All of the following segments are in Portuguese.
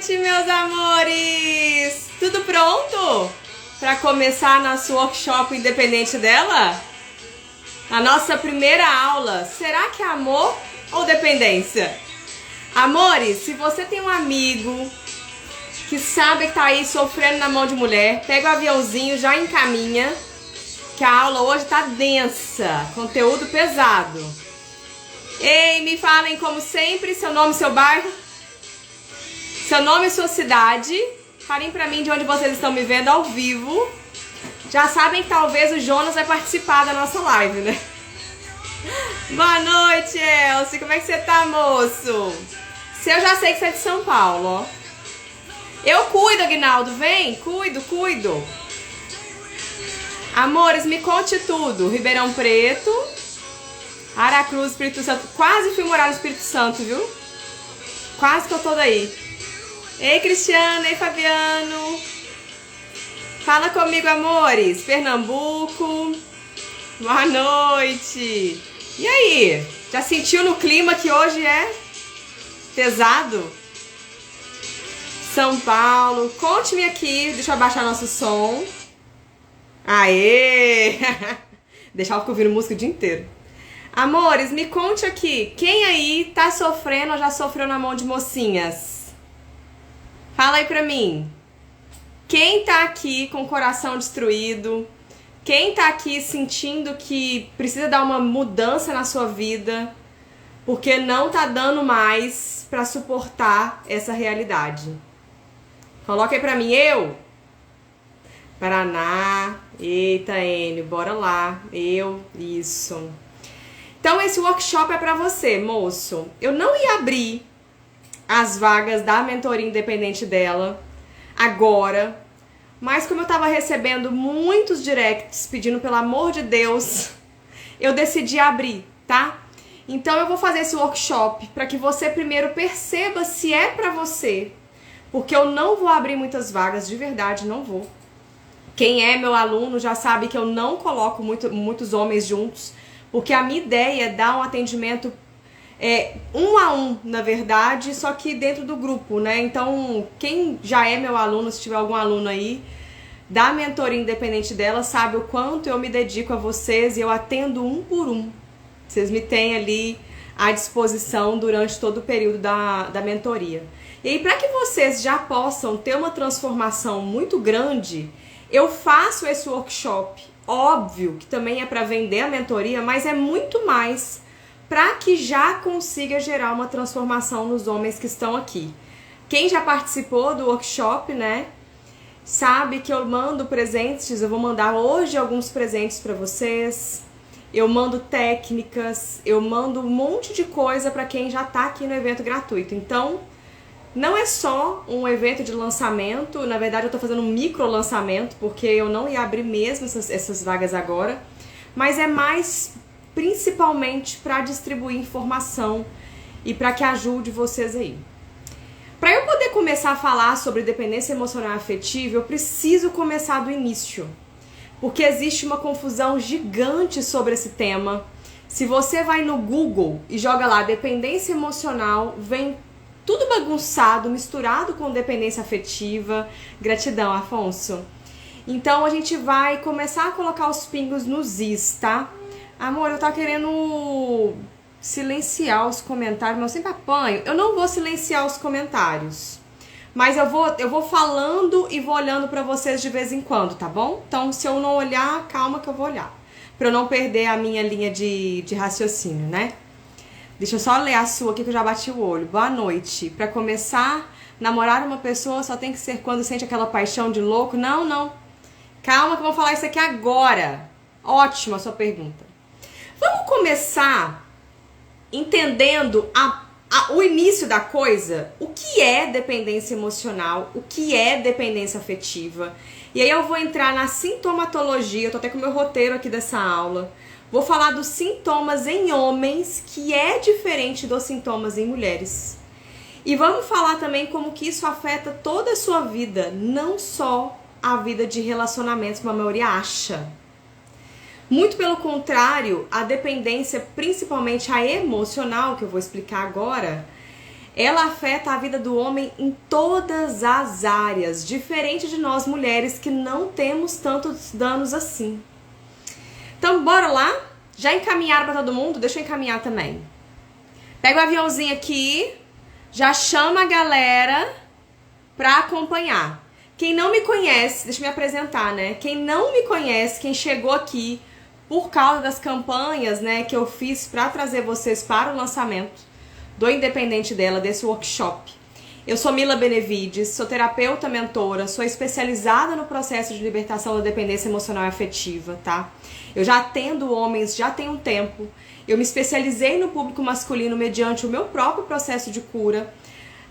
noite, meus amores! Tudo pronto para começar nosso workshop independente dela? A nossa primeira aula, será que é amor ou dependência? Amores, se você tem um amigo que sabe que tá aí sofrendo na mão de mulher, pega o aviãozinho, já encaminha, que a aula hoje tá densa, conteúdo pesado. Ei, me falem como sempre, seu nome e seu bairro, seu nome e sua cidade. Falem pra mim de onde vocês estão me vendo ao vivo. Já sabem que talvez o Jonas vai participar da nossa live, né? Boa noite, Elcio. Como é que você tá, moço? Eu já sei que você é de São Paulo, ó. Eu cuido, Aguinaldo. Vem, cuido. Amores, me conte tudo. Ribeirão Preto, Aracruz, Espírito Santo. Quase fui morar no Espírito Santo, viu? Quase que eu tô daí. Ei, Cristiano. Ei, Fabiano. Fala comigo, amores. Pernambuco. Boa noite. E aí? Já sentiu no clima que hoje é pesado? São Paulo. Conte-me aqui. Deixa eu abaixar nosso som. Aê! Deixar eu ficar ouvindo música o dia inteiro. Amores, me conte aqui. Quem aí tá sofrendo ou já sofreu na mão de mocinhas? Fala aí pra mim. Quem tá aqui com o coração destruído? Quem tá aqui sentindo que precisa dar uma mudança na sua vida? Porque não tá dando mais pra suportar essa realidade. Coloca aí pra mim, eu. Paraná. Eita, Enio, bora lá. Isso. Então esse workshop é pra você, moço. Eu não ia abrir as vagas da mentoria independente dela agora, mas como eu tava recebendo muitos directs pedindo pelo amor de Deus, eu decidi abrir, tá? Então eu vou fazer esse workshop para que você primeiro perceba se é pra você, porque eu não vou abrir muitas vagas, de verdade, não vou. Quem é meu aluno já sabe que eu não coloco muitos homens juntos, porque a minha ideia é dar um atendimento um a um, na verdade, só que dentro do grupo, né? Então, quem já é meu aluno, se tiver algum aluno aí da mentoria independente dela, sabe o quanto eu me dedico a vocês e eu atendo um por um. Vocês me têm ali à disposição durante todo o período da mentoria. E aí, para que vocês já possam ter uma transformação muito grande, eu faço esse workshop. Óbvio que também é para vender a mentoria, mas é muito mais para que já consiga gerar uma transformação nos homens que estão aqui. Quem já participou do workshop, né, sabe que eu mando presentes. Eu vou mandar hoje alguns presentes para vocês. Eu mando técnicas, eu mando um monte de coisa para quem já tá aqui no evento gratuito. Então, não é só um evento de lançamento, na verdade eu tô fazendo um micro lançamento, porque eu não ia abrir mesmo essas vagas agora, mas é mais principalmente para distribuir informação e para que ajude vocês aí. Para eu poder começar a falar sobre dependência emocional e afetiva, eu preciso começar do início, porque existe uma confusão gigante sobre esse tema. Se você vai no Google e joga lá dependência emocional, vem tudo bagunçado, misturado com dependência afetiva. Gratidão, Afonso. Então a gente vai começar a colocar os pingos nos is, tá? Amor, eu tava querendo silenciar os comentários, mas eu sempre apanho. Eu não vou silenciar os comentários, mas eu vou falando e vou olhando pra vocês de vez em quando, tá bom? Então se eu não olhar, calma que eu vou olhar, pra eu não perder a minha linha de raciocínio, né? Deixa eu só ler a sua aqui que eu já bati o olho. Boa noite. Pra começar, namorar uma pessoa só tem que ser quando sente aquela paixão de louco? Não. Calma que eu vou falar isso aqui agora. Ótima a sua pergunta. Vamos começar entendendo o início da coisa. O que é dependência emocional? O que é dependência afetiva? E aí eu vou entrar na sintomatologia. Eu tô até com o meu roteiro aqui dessa aula. Vou falar dos sintomas em homens, que é diferente dos sintomas em mulheres. E vamos falar também como que isso afeta toda a sua vida, não só a vida de relacionamentos, como a maioria acha. Muito pelo contrário, a dependência, principalmente a emocional, que eu vou explicar agora, ela afeta a vida do homem em todas as áreas, diferente de nós mulheres que não temos tantos danos assim. Então, bora lá? Já encaminharam para todo mundo? Deixa eu encaminhar também. Pega o aviãozinho aqui, já chama a galera para acompanhar. Quem não me conhece, deixa eu me apresentar, né? Quem não me conhece, quem chegou aqui por causa das campanhas, né, que eu fiz para trazer vocês para o lançamento do Independente dela, desse workshop. Eu sou Mila Benevides, sou terapeuta, mentora, sou especializada no processo de libertação da dependência emocional e afetiva, tá? Eu já atendo homens, já tem um tempo. Eu me especializei no público masculino mediante o meu próprio processo de cura.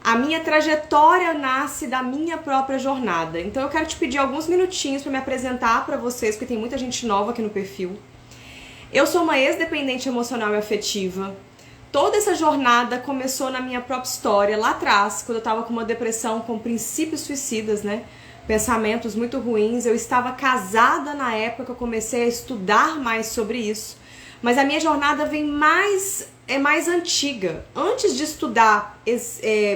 A minha trajetória nasce da minha própria jornada. Então eu quero te pedir alguns minutinhos para me apresentar para vocês, porque tem muita gente nova aqui no perfil. Eu sou uma ex-dependente emocional e afetiva. Toda essa jornada começou na minha própria história, lá atrás, quando eu estava com uma depressão com princípios suicidas, né? Pensamentos muito ruins. Eu estava casada na época que eu comecei a estudar mais sobre isso. Mas a minha jornada vem mais antiga. Antes de estudar,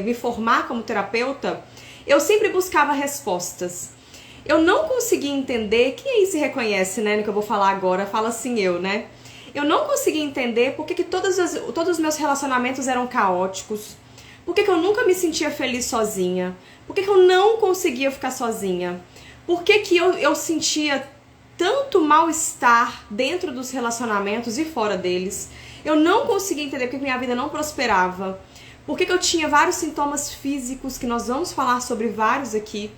me formar como terapeuta, eu sempre buscava respostas. Eu não conseguia entender, quem aí se reconhece, né, no que eu vou falar agora, fala assim eu, né? Eu não conseguia entender por que todos os meus relacionamentos eram caóticos, por que eu nunca me sentia feliz sozinha, por que eu não conseguia ficar sozinha, por que eu sentia tanto mal-estar dentro dos relacionamentos e fora deles. Eu não conseguia entender porque minha vida não prosperava, porque eu tinha vários sintomas físicos, que nós vamos falar sobre vários aqui,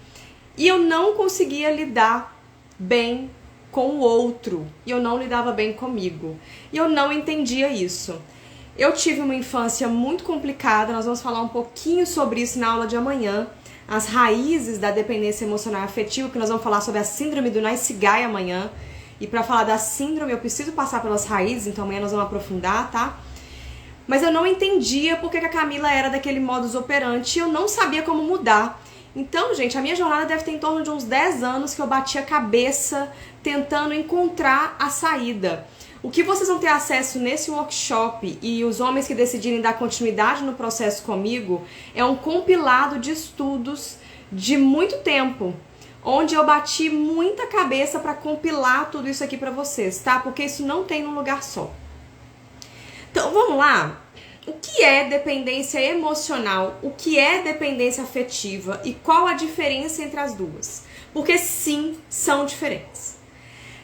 e eu não conseguia lidar bem com o outro, e eu não lidava bem comigo, e eu não entendia isso. Eu tive uma infância muito complicada, nós vamos falar um pouquinho sobre isso na aula de amanhã, as raízes da dependência emocional e afetiva, que nós vamos falar sobre a síndrome do Nice Guy amanhã. E para falar da síndrome eu preciso passar pelas raízes, então amanhã nós vamos aprofundar, tá? Mas eu não entendia porque que a Camila era daquele modus operandi e eu não sabia como mudar. Então, gente, a minha jornada deve ter em torno de uns 10 anos que eu bati a cabeça tentando encontrar a saída. O que vocês vão ter acesso nesse workshop e os homens que decidirem dar continuidade no processo comigo é um compilado de estudos de muito tempo, onde eu bati muita cabeça para compilar tudo isso aqui para vocês, tá? Porque isso não tem num lugar só. Então, vamos lá? O que é dependência emocional? O que é dependência afetiva? E qual a diferença entre as duas? Porque sim, são diferentes.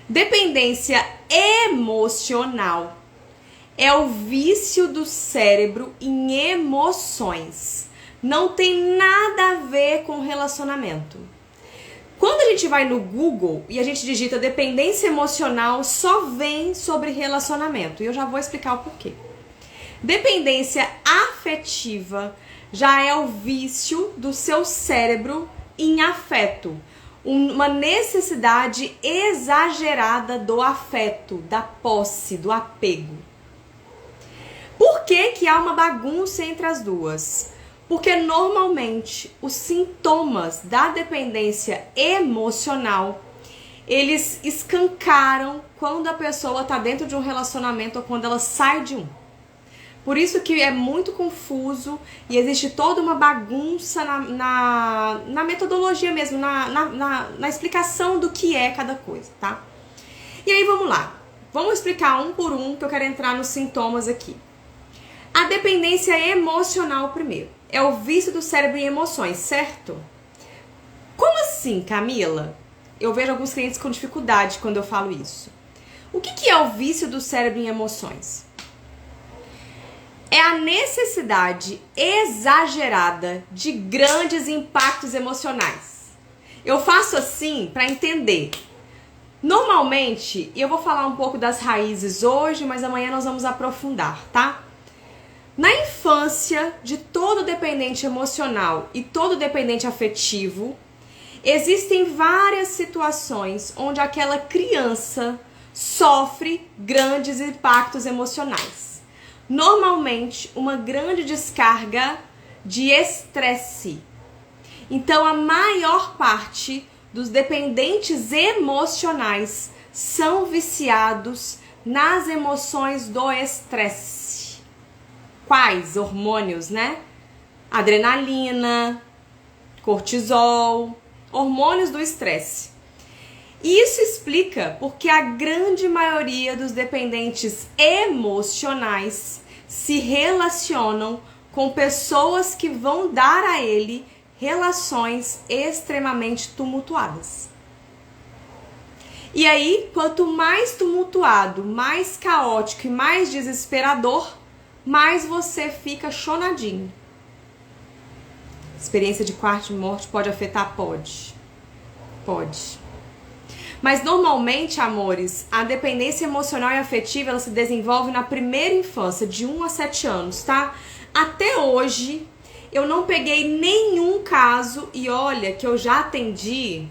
Dependência emocional é o vício do cérebro em emoções. Não tem nada a ver com relacionamento. Quando a gente vai no Google e a gente digita dependência emocional, só vem sobre relacionamento. E eu já vou explicar o porquê. Dependência afetiva já é o vício do seu cérebro em afeto. Uma necessidade exagerada do afeto, da posse, do apego. Por que que há uma bagunça entre as duas? Porque normalmente os sintomas da dependência emocional, eles escancaram quando a pessoa está dentro de um relacionamento ou quando ela sai de um. Por isso que é muito confuso e existe toda uma bagunça na metodologia mesmo, na explicação do que é cada coisa, tá? E aí vamos lá, vamos explicar um por um, que eu quero entrar nos sintomas aqui. A dependência emocional primeiro, é o vício do cérebro em emoções, certo? Como assim, Camila? Eu vejo alguns clientes com dificuldade quando eu falo isso. O que é o vício do cérebro em emoções? É a necessidade exagerada de grandes impactos emocionais. Eu faço assim para entender. Normalmente, e eu vou falar um pouco das raízes hoje, mas amanhã nós vamos aprofundar, tá? Na infância de todo dependente emocional e todo dependente afetivo, existem várias situações onde aquela criança sofre grandes impactos emocionais. Normalmente, uma grande descarga de estresse. Então, a maior parte dos dependentes emocionais são viciados nas emoções do estresse. Quais hormônios, né? adrenalina, cortisol, hormônios do estresse. Isso explica porque a grande maioria dos dependentes emocionais se relacionam com pessoas que vão dar a ele relações extremamente tumultuadas. E aí, quanto mais tumultuado, mais caótico e mais desesperador, mais você fica chonadinho. Experiência de quarta morte pode afetar? Pode. Pode. Mas normalmente, amores, a dependência emocional e afetiva ela se desenvolve na primeira infância, de 1 a 7 anos, tá? Até hoje, eu não peguei nenhum caso, e olha que eu já atendi,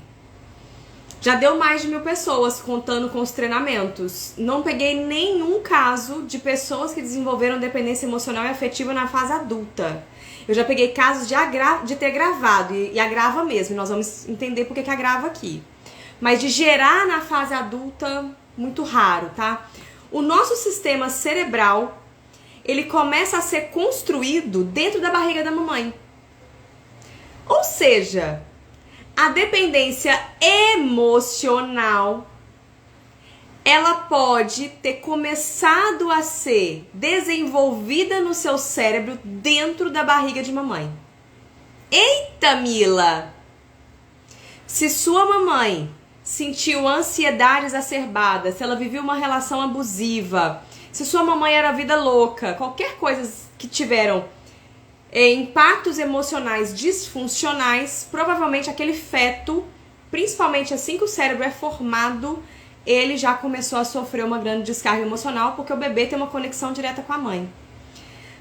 já deu mais de 1000 pessoas contando com os treinamentos. Não peguei nenhum caso de pessoas que desenvolveram dependência emocional e afetiva na fase adulta. Eu já peguei casos de ter gravado, e agrava mesmo, e nós vamos entender por que agrava aqui. Mas de gerar na fase adulta, muito raro, tá? O nosso sistema cerebral, ele começa a ser construído dentro da barriga da mamãe. Ou seja, a dependência emocional, ela pode ter começado a ser desenvolvida no seu cérebro dentro da barriga de mamãe. Eita, Mila! Se sua mamãe sentiu ansiedade exacerbada, se ela viveu uma relação abusiva, se sua mamãe era vida louca, qualquer coisa que tiveram impactos emocionais disfuncionais, provavelmente aquele feto, principalmente assim que o cérebro é formado, ele já começou a sofrer uma grande descarga emocional, porque o bebê tem uma conexão direta com a mãe.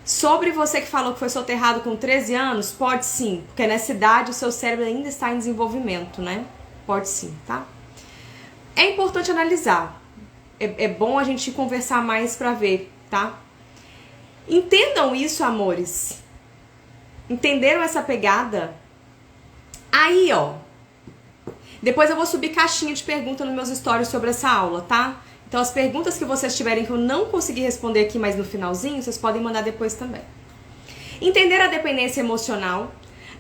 Sobre você que falou que foi soterrado com 13 anos, pode sim, porque nessa idade o seu cérebro ainda está em desenvolvimento, né? Pode sim, tá? É importante analisar. É bom a gente conversar mais pra ver, tá? Entendam isso, amores. Entenderam essa pegada? Aí, ó. Depois eu vou subir caixinha de perguntas nos meus stories sobre essa aula, tá? Então as perguntas que vocês tiverem que eu não consegui responder aqui, mas no finalzinho, vocês podem mandar depois também. Entender a dependência emocional.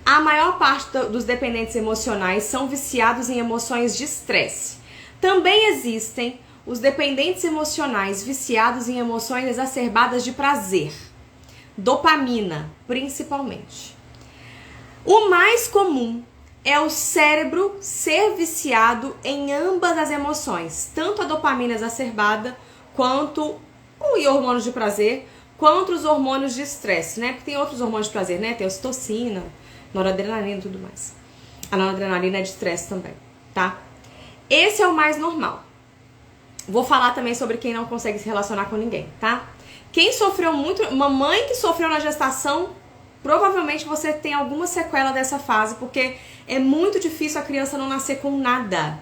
A maior parte dos dependentes emocionais são viciados em emoções de estresse. Também existem os dependentes emocionais viciados em emoções exacerbadas de prazer. Dopamina, principalmente. O mais comum é o cérebro ser viciado em ambas as emoções, tanto a dopamina exacerbada quanto os hormônios de prazer, quanto os hormônios de estresse, né? Porque tem outros hormônios de prazer, né? Tem ocitocina, noradrenalina e tudo mais. A noradrenalina é de estresse também, tá? Esse é o mais normal. Vou falar também sobre quem não consegue se relacionar com ninguém, tá? Quem sofreu muito, mamãe que sofreu na gestação, provavelmente você tem alguma sequela dessa fase, porque é muito difícil a criança não nascer com nada,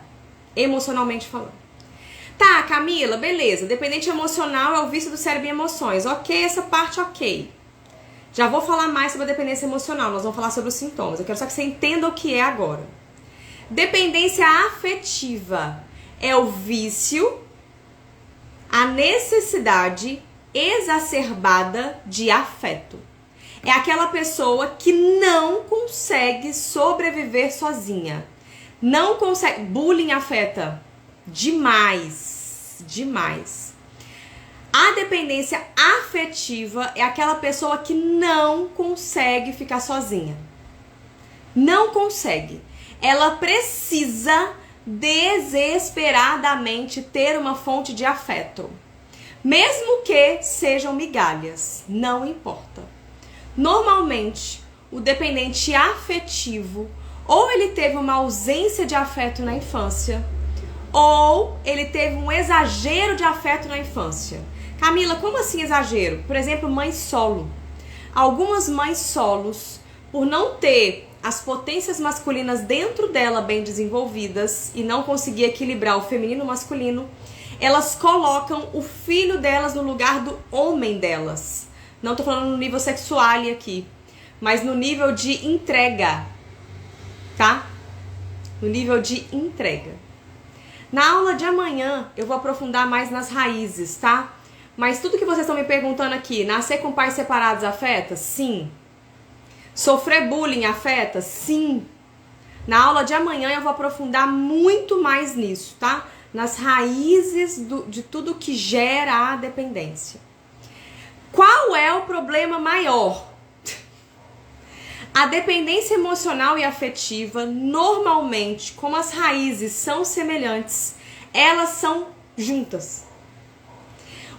emocionalmente falando. Tá, Camila, beleza. Dependente emocional é o vício do cérebro em emoções. Ok, essa parte ok. Já vou falar mais sobre a dependência emocional, nós vamos falar sobre os sintomas. Eu quero só que você entenda o que é agora. Dependência afetiva é o vício, a necessidade exacerbada de afeto. É aquela pessoa que não consegue sobreviver sozinha. Não consegue. Bullying afeta demais. Demais. A dependência afetiva é aquela pessoa que não consegue ficar sozinha. Não consegue. Ela precisa desesperadamente ter uma fonte de afeto. Mesmo que sejam migalhas, não importa. Normalmente, o dependente afetivo, ou ele teve uma ausência de afeto na infância, ou ele teve um exagero de afeto na infância. Camila, como assim exagero? Por exemplo, mãe solo. Algumas mães solos, por não ter as potências masculinas dentro dela bem desenvolvidas e não conseguir equilibrar o feminino e o masculino, elas colocam o filho delas no lugar do homem delas. Não tô falando no nível sexual aqui, mas no nível de entrega, tá? No nível de entrega. Na aula de amanhã eu vou aprofundar mais nas raízes, tá? Mas tudo que vocês estão me perguntando aqui, nascer com pais separados afeta? Sim. Sofrer bullying afeta? Sim. Na aula de amanhã eu vou aprofundar muito mais nisso, tá? Nas raízes de tudo que gera a dependência. Qual é o problema maior? A dependência emocional e afetiva, normalmente, como as raízes são semelhantes, elas são juntas.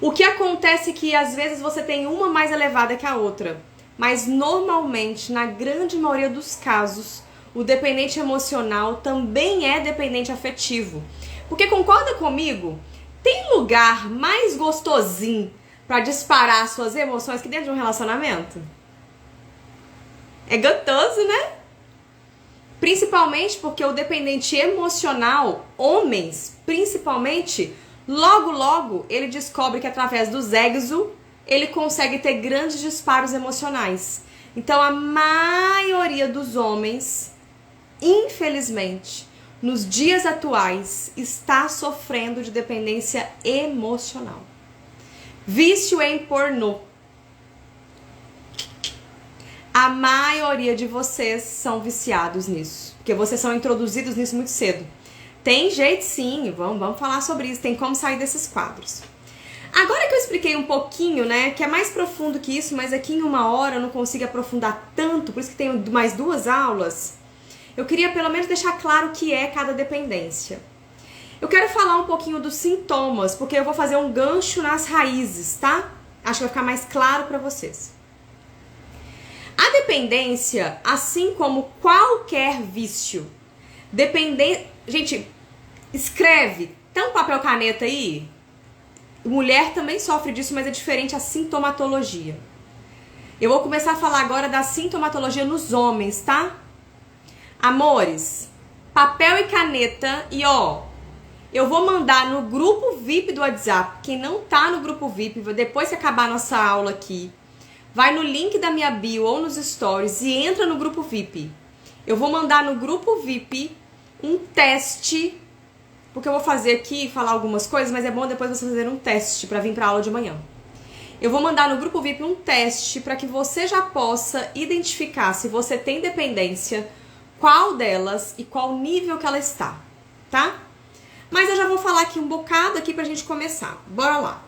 O que acontece é que às vezes você tem uma mais elevada que a outra, mas normalmente, na grande maioria dos casos, o dependente emocional também é dependente afetivo. Porque concorda comigo? Tem lugar mais gostosinho para disparar suas emoções que dentro de um relacionamento? É gostoso, né? Principalmente porque o dependente emocional, homens principalmente, logo ele descobre que através do sexo ele consegue ter grandes disparos emocionais. Então a maioria dos homens, infelizmente, nos dias atuais, está sofrendo de dependência emocional. Vício em pornô. A maioria de vocês são viciados nisso, porque vocês são introduzidos nisso muito cedo. Tem jeito sim, vamos falar sobre isso, tem como sair desses quadros. Agora que eu expliquei um pouquinho, né, que é mais profundo que isso, mas aqui em 1 hora eu não consigo aprofundar tanto, por isso que tenho mais 2 aulas, eu queria pelo menos deixar claro o que é cada dependência. Eu quero falar um pouquinho dos sintomas, porque eu vou fazer um gancho nas raízes, tá? Acho que vai ficar mais claro para vocês. A dependência, assim como qualquer vício, Gente, escreve. Tem um papel caneta aí? Mulher também sofre disso, mas é diferente a sintomatologia. Eu vou começar a falar agora da sintomatologia nos homens, tá? Amores, papel e caneta e eu vou mandar no grupo VIP do WhatsApp. Quem não tá no grupo VIP, depois que acabar a nossa aula aqui, vai no link da minha bio ou nos stories e entra no grupo VIP. Eu vou mandar no grupo VIP um teste, porque eu vou fazer aqui, falar algumas coisas, mas é bom depois você fazer um teste para vir para a aula de manhã. Eu vou mandar no grupo VIP um teste para que você já possa identificar se você tem dependência, qual delas e qual nível que ela está, tá? Mas eu já vou falar aqui um bocado aqui pra gente começar. Bora lá.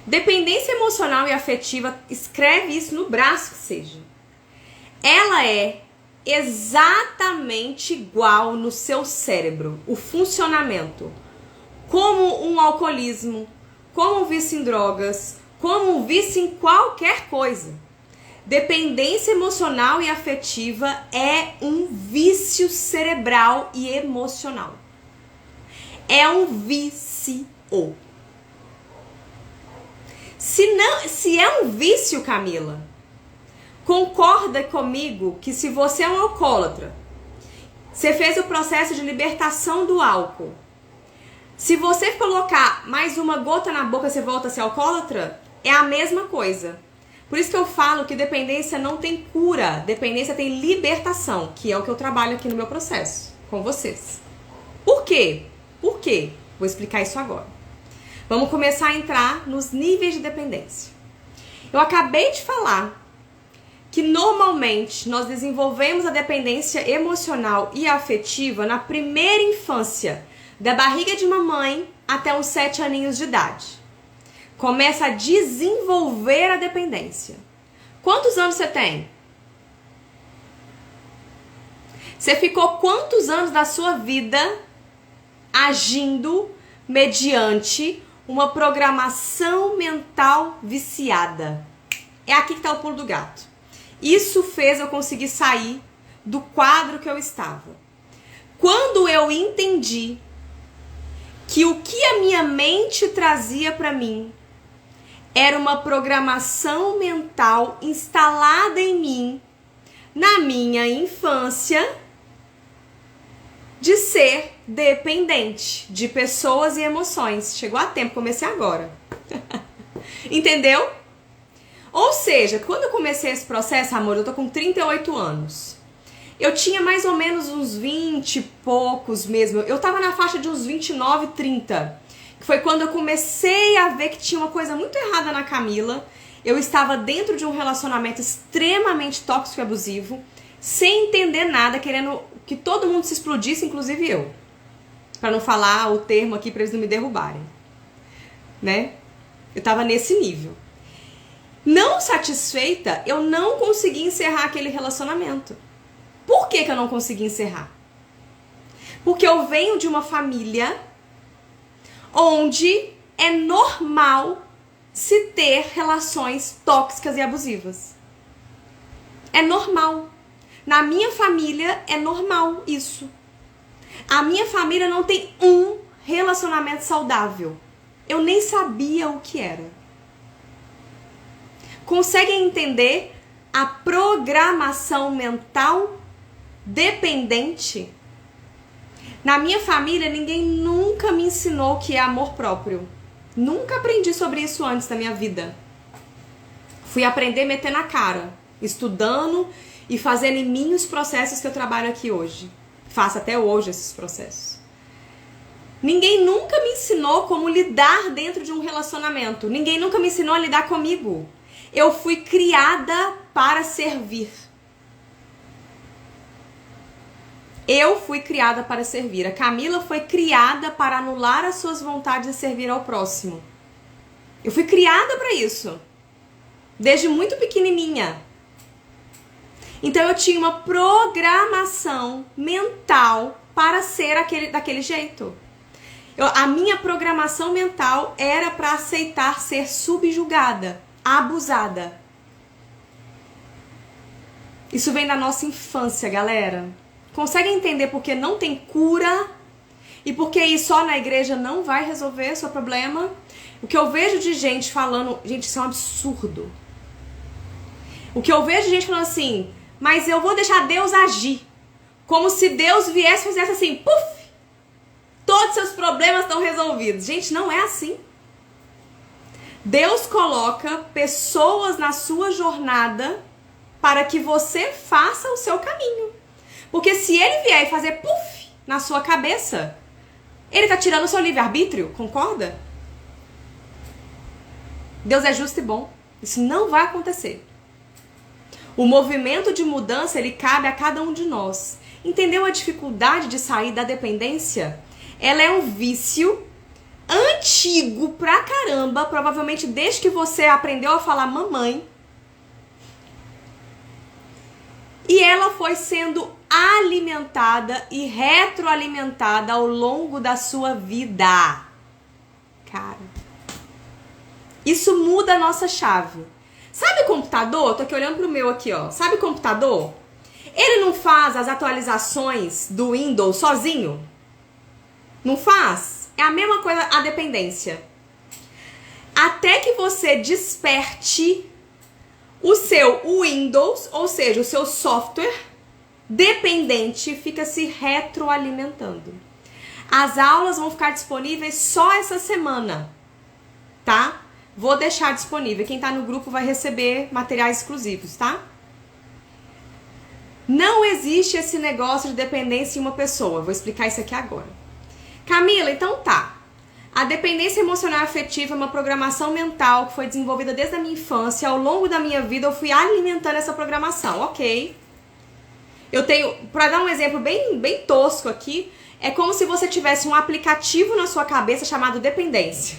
Dependência emocional e afetiva, escreve isso no braço que seja. Ela é exatamente igual no seu cérebro, o funcionamento. Como um alcoolismo, como um vício em drogas, como um vício em qualquer coisa. Dependência emocional e afetiva é um vício cerebral e emocional. É um vício. Se é um vício, Camila, concorda comigo que se você é um alcoólatra, você fez o processo de libertação do álcool, se você colocar mais uma gota na boca, você volta a ser alcoólatra? É a mesma coisa. Por isso que eu falo que dependência não tem cura, dependência tem libertação, que é o que eu trabalho aqui no meu processo, com vocês. Por quê? Por quê? Vou explicar isso agora. Vamos começar a entrar nos níveis de dependência. Eu acabei de falar que normalmente nós desenvolvemos a dependência emocional e afetiva na primeira infância, da barriga de mamãe até uns 7 aninhos de idade. Começa a desenvolver a dependência. Quantos anos você tem? Você ficou quantos anos da sua vida agindo mediante uma programação mental viciada? É aqui que está o pulo do gato. Isso fez eu conseguir sair do quadro que eu estava. Quando eu entendi que o que a minha mente trazia para mim era uma programação mental instalada em mim na minha infância de ser dependente de pessoas e emoções. Chegou a tempo, comecei agora. Entendeu? Ou seja, quando eu comecei esse processo, amor, eu tô com 38 anos. Eu tinha mais ou menos uns 20 e poucos mesmo. Eu tava na faixa de uns 29, 30. Que foi quando eu comecei a ver que tinha uma coisa muito errada na Camila Eu estava dentro de um relacionamento extremamente tóxico e abusivo, sem entender nada, querendo que todo mundo se explodisse, inclusive eu. Pra não falar o termo aqui pra eles não me derrubarem. Né? Eu tava nesse nível. Não satisfeita, eu não consegui encerrar aquele relacionamento. Por que eu não consegui encerrar? Porque eu venho de uma família onde é normal se ter relações tóxicas e abusivas. É normal. Na minha família é normal isso. A minha família não tem um relacionamento saudável. Eu nem sabia o que era. Conseguem entender a programação mental dependente? Na minha família, ninguém nunca me ensinou o que é amor próprio. Nunca aprendi sobre isso antes da minha vida. Fui aprender metendo a cara, estudando e fazendo em mim os processos que eu trabalho aqui hoje. Faço até hoje esses processos. Ninguém nunca me ensinou como lidar dentro de um relacionamento. Ninguém nunca me ensinou a lidar comigo. Eu fui criada para servir. Eu fui criada para servir. A Camila foi criada para anular as suas vontades e servir ao próximo. Eu fui criada para isso. Desde muito pequenininha. Então eu tinha uma programação mental para ser daquele jeito. A minha programação mental era para aceitar ser subjugada, abusada. Isso vem da nossa infância, galera. Consegue entender por que não tem cura e por que ir só na igreja não vai resolver seu problema? O que eu vejo de gente falando, gente, isso é um absurdo. O que eu vejo de gente falando assim, mas eu vou deixar Deus agir. Como se Deus viesse e fizesse assim, puf! Todos os seus problemas estão resolvidos. Gente, não é assim. Deus coloca pessoas na sua jornada para que você faça o seu caminho. Porque se ele vier e fazer puf na sua cabeça, ele tá tirando o seu livre-arbítrio, concorda? Deus é justo e bom. Isso não vai acontecer. O movimento de mudança, ele cabe a cada um de nós. Entendeu a dificuldade de sair da dependência? Ela é um vício antigo pra caramba, provavelmente desde que você aprendeu a falar mamãe. E ela foi sendo alimentada e retroalimentada ao longo da sua vida. Cara, isso muda a nossa chave. Sabe o computador? Tô aqui olhando pro meu aqui, ó. Sabe o computador? Ele não faz as atualizações do Windows sozinho? Não faz? É a mesma coisa a dependência. Até que você desperte o seu Windows, ou seja, o seu software dependente, fica se retroalimentando. As aulas vão ficar disponíveis só essa semana, tá? Vou deixar disponível. Quem tá no grupo vai receber materiais exclusivos, tá? Não existe esse negócio de dependência em uma pessoa. Vou explicar isso aqui agora. Camila, então tá. A dependência emocional e afetiva é uma programação mental que foi desenvolvida desde a minha infância. Ao longo da minha vida eu fui alimentando essa programação, ok? Eu tenho, pra dar um exemplo bem tosco aqui, é como se você tivesse um aplicativo na sua cabeça chamado dependência.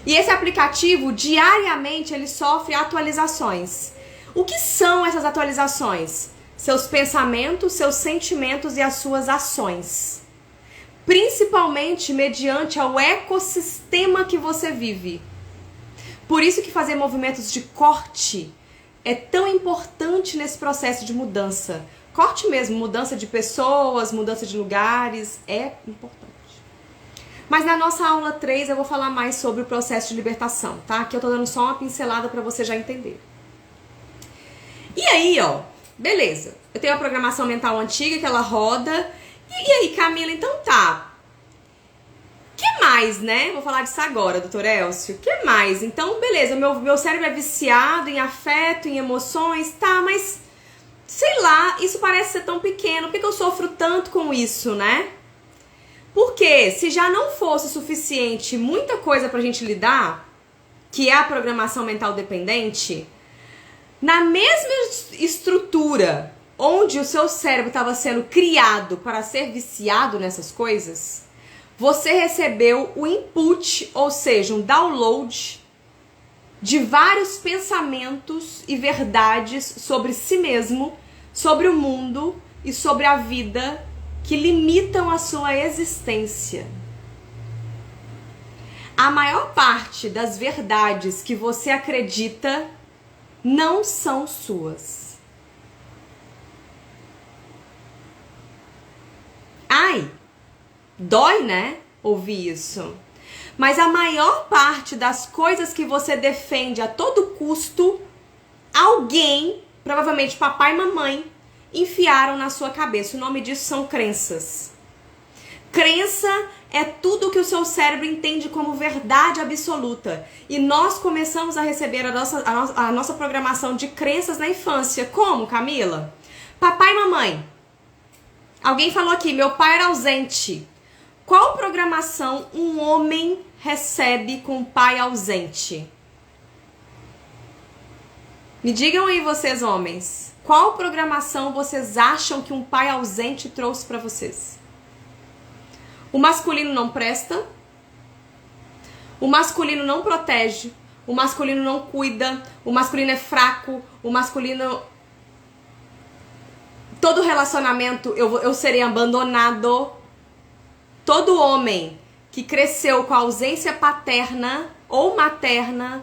E esse aplicativo, diariamente, ele sofre atualizações. O que são essas atualizações? Seus pensamentos, seus sentimentos e as suas ações. Principalmente mediante ao ecossistema que você vive. Por isso que fazer movimentos de corte é tão importante nesse processo de mudança. Corte mesmo, mudança de pessoas, mudança de lugares, é importante. Mas na nossa aula 3 eu vou falar mais sobre o processo de libertação, tá? Aqui eu tô dando só uma pincelada pra você já entender. E aí, ó, beleza. Eu tenho a programação mental antiga que ela roda. E aí, Camila, então tá. Que mais, né? Vou falar disso agora, doutor Elcio. Que mais? Então, beleza, meu cérebro é viciado em afeto, em emoções, tá, mas sei lá, isso parece ser tão pequeno. Por que eu sofro tanto com isso, né? Porque se já não fosse suficiente muita coisa pra gente lidar, que é a programação mental dependente, na mesma estrutura onde o seu cérebro estava sendo criado para ser viciado nessas coisas, você recebeu o input, ou seja, um download de vários pensamentos e verdades sobre si mesmo, sobre o mundo e sobre a vida que limitam a sua existência. A maior parte das verdades que você acredita não são suas. Ai, dói, né? Ouvir isso. Mas a maior parte das coisas que você defende a todo custo, alguém, provavelmente papai e mamãe, enfiaram na sua cabeça. O nome disso são crenças. Crença é tudo que o seu cérebro entende como verdade absoluta. E nós começamos a receber a nossa programação de crenças na infância. Como, Camila? Papai e mamãe. Alguém falou aqui, meu pai era ausente. Qual programação um homem recebe com um pai ausente? Me digam aí vocês, homens. Qual programação vocês acham que um pai ausente trouxe pra vocês? O masculino não presta. O masculino não protege. O masculino não cuida. O masculino é fraco. O masculino... Todo relacionamento eu serei abandonado. Todo homem que cresceu com a ausência paterna ou materna,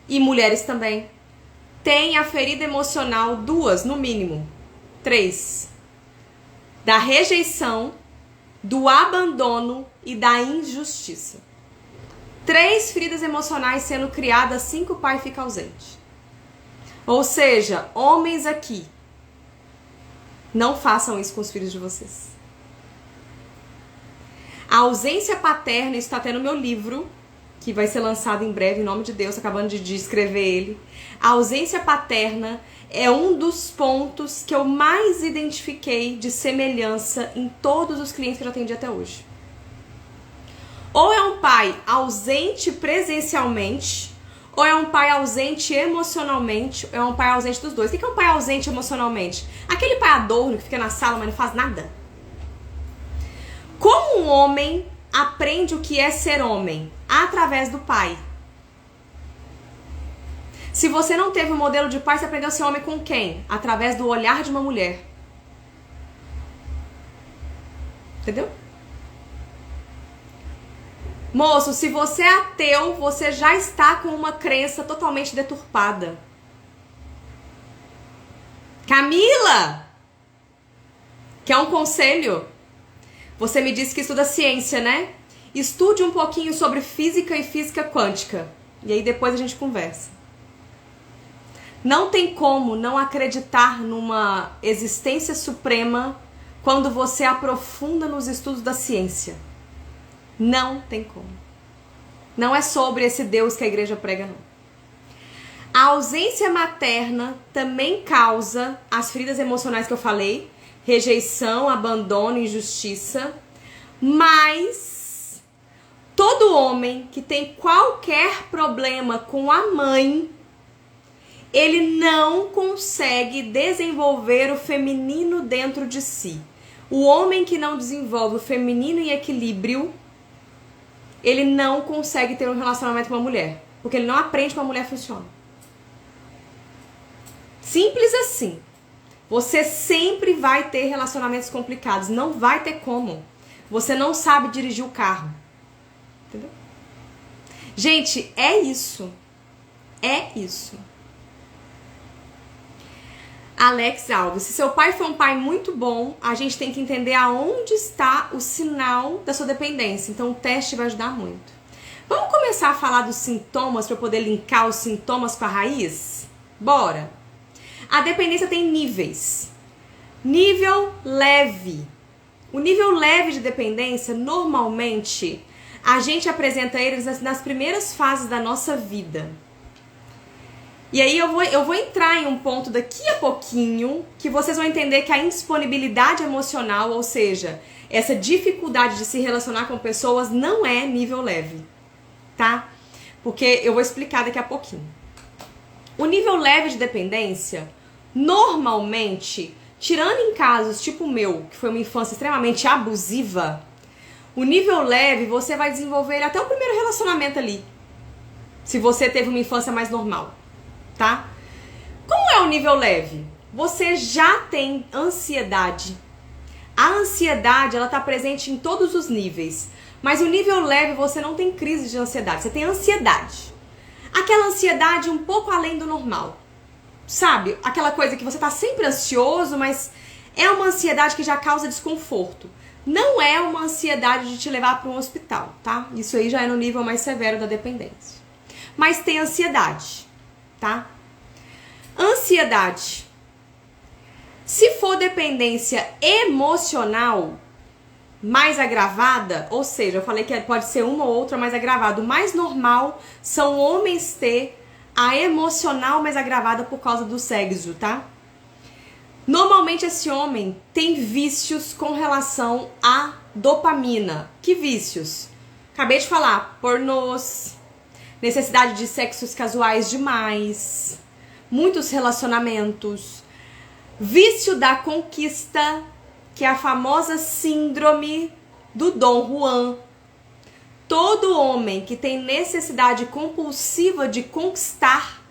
e mulheres também, tem a ferida emocional, 2, no mínimo, 3, da rejeição, do abandono e da injustiça. 3 feridas emocionais sendo criadas assim que o pai fica ausente. Ou seja, homens aqui, não façam isso com os filhos de vocês. A ausência paterna, isso está até no meu livro, que vai ser lançado em breve, em nome de Deus, acabando de escrever ele. A ausência paterna é um dos pontos que eu mais identifiquei de semelhança em todos os clientes que eu já atendi até hoje. Ou é um pai ausente presencialmente, ou é um pai ausente emocionalmente, ou é um pai ausente dos dois. O que é um pai ausente emocionalmente? Aquele pai adorno que fica na sala, mas não faz nada. Como um homem aprende o que é ser homem? Através do pai. Se você não teve um modelo de pai, você aprendeu a ser homem com quem? Através do olhar de uma mulher. Entendeu? Moço, se você é ateu, você já está com uma crença totalmente deturpada. Camila! Quer um conselho? Você me disse que estuda ciência, né? Estude um pouquinho sobre física e física quântica. E aí depois a gente conversa. Não tem como não acreditar numa existência suprema quando você aprofunda nos estudos da ciência. Não tem como. Não é sobre esse Deus que a igreja prega, não. A ausência materna também causa as feridas emocionais que eu falei, rejeição, abandono, injustiça, mas todo homem que tem qualquer problema com a mãe, ele não consegue desenvolver o feminino dentro de si. O homem que não desenvolve o feminino em equilíbrio, ele não consegue ter um relacionamento com uma mulher, porque ele não aprende como a mulher funciona. Simples assim. Você sempre vai ter relacionamentos complicados. Não vai ter como. Você não sabe dirigir o carro. Entendeu? Gente, é isso. É isso. Alex Alves, se seu pai foi um pai muito bom, a gente tem que entender aonde está o sinal da sua dependência. Então o teste vai ajudar muito. Vamos começar a falar dos sintomas para eu poder linkar os sintomas com a raiz? Bora! A dependência tem níveis. Nível leve. O nível leve de dependência, normalmente, a gente apresenta eles nas primeiras fases da nossa vida. E aí eu vou entrar em um ponto daqui a pouquinho que vocês vão entender que a indisponibilidade emocional, ou seja, essa dificuldade de se relacionar com pessoas, não é nível leve, tá? porque eu vou explicar daqui a pouquinho. O nível leve de dependência, normalmente, tirando em casos tipo o meu, que foi uma infância extremamente abusiva, o nível leve você vai desenvolver ele até o primeiro relacionamento ali, se você teve uma infância mais normal, tá? Como é o nível leve? Você já tem ansiedade. A ansiedade, ela tá presente em todos os níveis. Mas o nível leve, você não tem crise de ansiedade. Você tem ansiedade. Aquela ansiedade um pouco além do normal. Sabe? Aquela coisa que você tá sempre ansioso, mas é uma ansiedade que já causa desconforto. Não é uma ansiedade de te levar para um hospital, tá? Isso aí já é no nível mais severo da dependência. Mas tem ansiedade, tá? Ansiedade. Se for dependência emocional mais agravada, ou seja, eu falei que pode ser uma ou outra mais agravada, o mais normal são homens ter a emocional mais agravada por causa do sexo, tá? Normalmente esse homem tem vícios com relação à dopamina. Que vícios? Acabei de falar, pornôs, necessidade de sexos casuais demais, muitos relacionamentos, vício da conquista, que é a famosa síndrome do Dom Juan. Todo homem que tem necessidade compulsiva de conquistar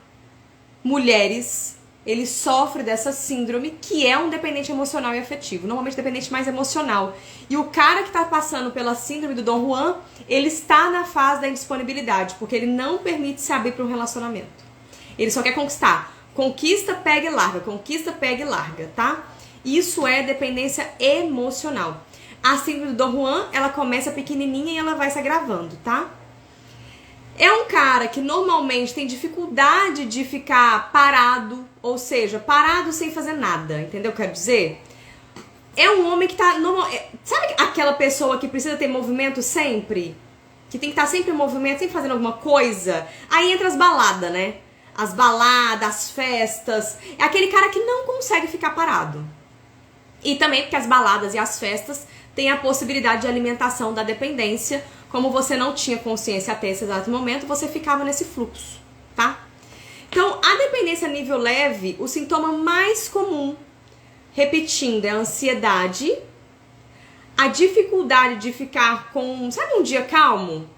mulheres, ele sofre dessa síndrome, que é um dependente emocional e afetivo, normalmente dependente mais emocional. E o cara que tá passando pela síndrome do Dom Juan, ele está na fase da indisponibilidade, porque ele não permite se abrir para um relacionamento. Ele só quer conquistar. Conquista, pega e larga. Conquista, pega e larga, tá? Isso é dependência emocional. A síndrome do Dom Juan, ela começa pequenininha e ela vai se agravando, tá? É um cara que normalmente tem dificuldade de ficar parado, ou seja, parado sem fazer nada, entendeu o que eu quero dizer? É um homem que tá... Sabe aquela pessoa que precisa ter movimento sempre? Que tem que estar sempre em movimento, sempre fazendo alguma coisa? Aí entra as baladas, né? As baladas, as festas. É aquele cara que não consegue ficar parado. E também porque as baladas e as festas têm a possibilidade de alimentação da dependência. Como você não tinha consciência até esse exato momento, você ficava nesse fluxo, tá? Então, a dependência a nível leve, o sintoma mais comum, repetindo, é a ansiedade, a dificuldade de ficar com, sabe, um dia calmo?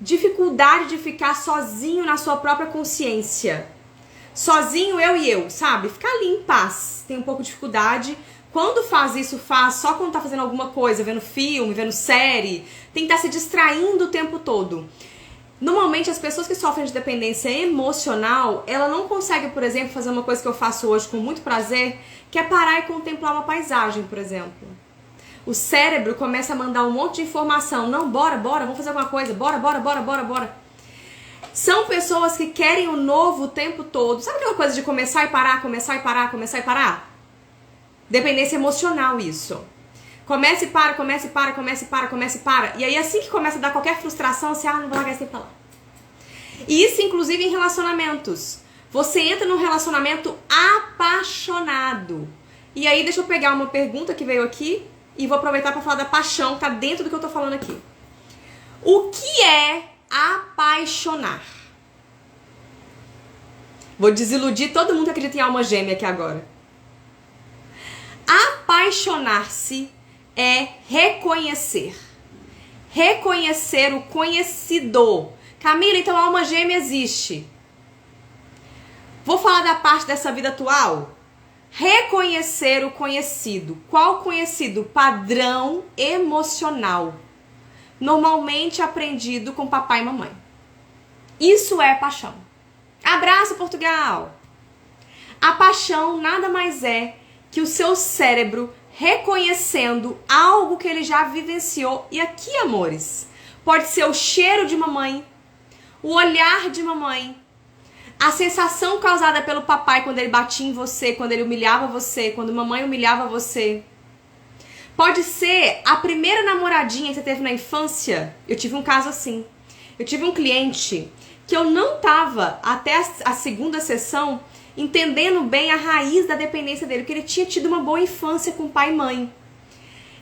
Dificuldade de ficar sozinho na sua própria consciência. Sozinho, eu e eu, sabe? Ficar ali em paz. Tem um pouco de dificuldade. Quando faz isso, faz só quando tá fazendo alguma coisa, vendo filme, vendo série. Tem que estar se distraindo o tempo todo. Normalmente, as pessoas que sofrem de dependência emocional, ela não consegue, por exemplo, fazer uma coisa que eu faço hoje com muito prazer, que é parar e contemplar uma paisagem, por exemplo. O cérebro começa a mandar um monte de informação. Não, bora, vamos fazer alguma coisa. Bora. São pessoas que querem o novo o tempo todo. Sabe aquela coisa de começar e parar, começar e parar, começar e parar? Dependência emocional, isso. Começa e para, começa e para, começa e para, começa e para. E aí assim que começa a dar qualquer frustração, você, não vou largar esse tempo pra lá. E isso inclusive em relacionamentos. Você entra num relacionamento apaixonado. E aí deixa eu pegar uma pergunta que veio aqui e vou aproveitar para falar da paixão, que tá dentro do que eu tô falando aqui. O que é apaixonar? Vou desiludir todo mundo que acredita em alma gêmea aqui agora. Apaixonar-se é reconhecer. Reconhecer o conhecido. Camila, então a alma gêmea existe. Vou falar da parte dessa vida atual. Reconhecer o conhecido. Qual conhecido? Padrão emocional. Normalmente aprendido com papai e mamãe. Isso é paixão. Abraço, Portugal! A paixão nada mais é que o seu cérebro reconhecendo algo que ele já vivenciou. E aqui, amores, pode ser o cheiro de mamãe, o olhar de mamãe, a sensação causada pelo papai quando ele batia em você, quando ele humilhava você, quando mamãe humilhava você. Pode ser a primeira namoradinha que você teve na infância. Eu tive um caso assim. Eu tive um cliente que eu não tava até a segunda sessão entendendo bem a raiz da dependência dele, porque ele tinha tido uma boa infância com pai e mãe.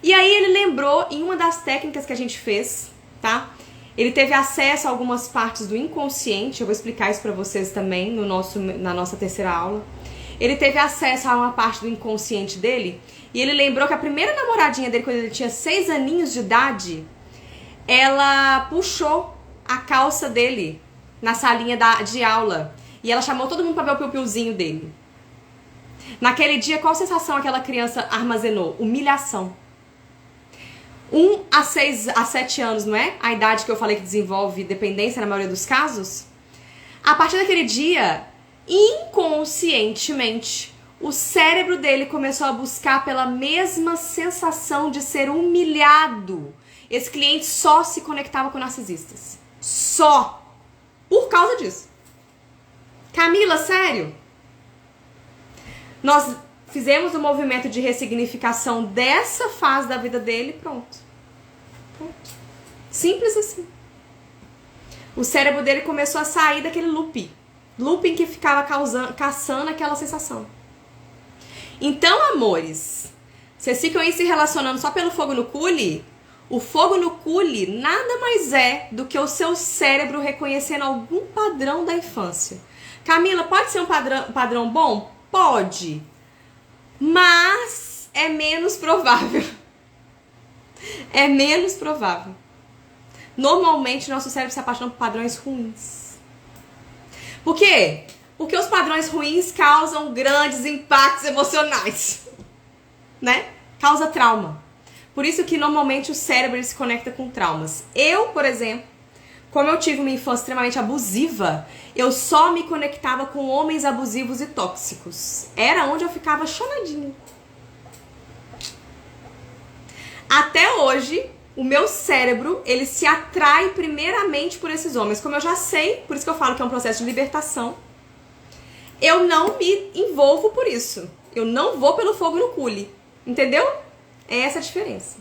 E aí ele lembrou, em uma das técnicas que a gente fez, tá? Ele teve acesso a algumas partes do inconsciente, eu vou explicar isso pra vocês também na nossa terceira aula. Ele teve acesso a uma parte do inconsciente dele e ele lembrou que a primeira namoradinha dele, quando ele tinha 6 aninhos de idade, ela puxou a calça dele na salinha de aula e ela chamou todo mundo pra ver o piu-piuzinho dele. Naquele dia, qual sensação aquela criança armazenou? Humilhação. 1 a 7 anos, não é? A idade que eu falei que desenvolve dependência na maioria dos casos. A partir daquele dia, inconscientemente, o cérebro dele começou a buscar pela mesma sensação de ser humilhado. Esse cliente só se conectava com narcisistas. Só. Por causa disso. Camila, sério? Nós fizemos um movimento de ressignificação dessa fase da vida dele, pronto. Simples assim. O cérebro dele começou a sair daquele looping que ficava caçando aquela sensação. Então, amores, vocês ficam aí se relacionando só pelo fogo no cule? O fogo no cule nada mais é do que o seu cérebro reconhecendo algum padrão da infância. Camila, pode ser um padrão bom? Pode. Mas é menos provável. É menos provável. Normalmente, nosso cérebro se apaixona por padrões ruins. Por quê? Porque os padrões ruins causam grandes impactos emocionais. Né? Causa trauma. Por isso que, normalmente, o cérebro ele se conecta com traumas. Eu, por exemplo, como eu tive uma infância extremamente abusiva, eu só me conectava com homens abusivos e tóxicos. Era onde eu ficava chonadinha. Até hoje, o meu cérebro, ele se atrai primeiramente por esses homens. Como eu já sei, por isso que eu falo que é um processo de libertação, eu não me envolvo por isso. Eu não vou pelo fogo no cule. Entendeu? É essa a diferença.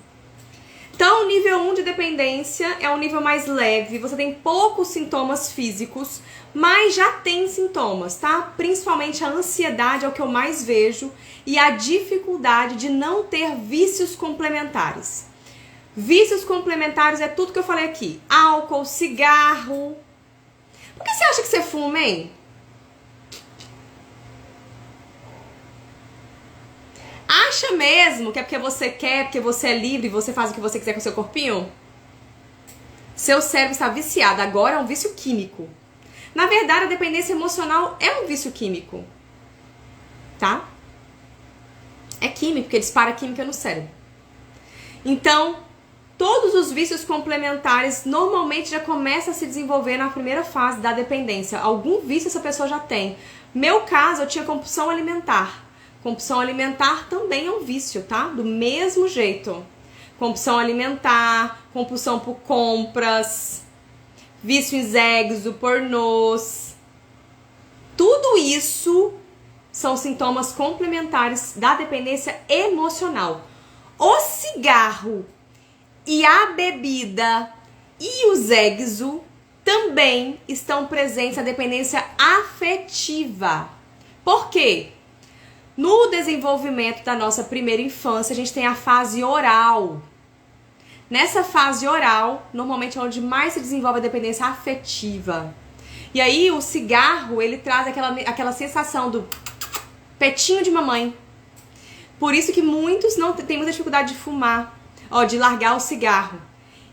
Então, o nível 1 de dependência é um nível mais leve. Você tem poucos sintomas físicos, mas já tem sintomas, tá? Principalmente a ansiedade é o que eu mais vejo e a dificuldade de não ter vícios complementares. Vícios complementares é tudo que eu falei aqui. Álcool, cigarro. Por que você acha que você fuma, hein? Acha mesmo que é porque você quer, porque você é livre, você faz o que você quiser com o seu corpinho? Seu cérebro está viciado. Agora é um vício químico. Na verdade, a dependência emocional é um vício químico. Tá? É químico, porque dispara química no cérebro. Então, todos os vícios complementares normalmente já começam a se desenvolver na primeira fase da dependência. Algum vício essa pessoa já tem. Meu caso, eu tinha compulsão alimentar. Compulsão alimentar também é um vício, tá? Do mesmo jeito. Compulsão alimentar, compulsão por compras, vício em sexo, pornôs. Tudo isso são sintomas complementares da dependência emocional. O cigarro e a bebida e o sexo também estão presentes na dependência afetiva. Por quê? No desenvolvimento da nossa primeira infância, a gente tem a fase oral. Nessa fase oral, normalmente é onde mais se desenvolve a dependência afetiva. E aí o cigarro, ele traz aquela sensação do petinho de mamãe. Por isso que muitos não têm muita dificuldade de fumar, de largar o cigarro.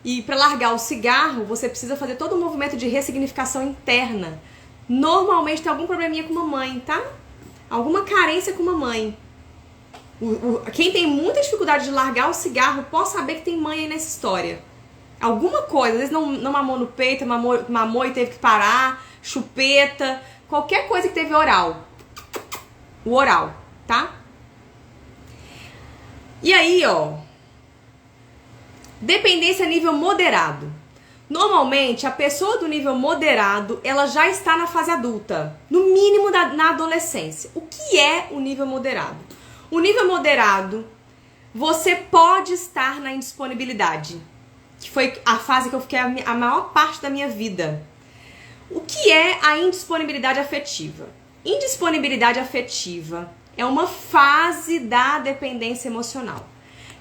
E para largar o cigarro, você precisa fazer todo um movimento de ressignificação interna. Normalmente tem algum probleminha com mamãe, tá? Alguma carência com mamãe. Quem tem muita dificuldade de largar o cigarro, pode saber que tem mãe aí nessa história. Alguma coisa, às vezes não mamou no peito, mamou e teve que parar, chupeta, qualquer coisa que teve oral. O oral, tá? E aí, dependência a nível moderado. Normalmente, a pessoa do nível moderado, ela já está na fase adulta, no mínimo na adolescência. O que é o nível moderado? O nível moderado, você pode estar na indisponibilidade, que foi a fase que eu fiquei a maior parte da minha vida. O que é a indisponibilidade afetiva? Indisponibilidade afetiva é uma fase da dependência emocional.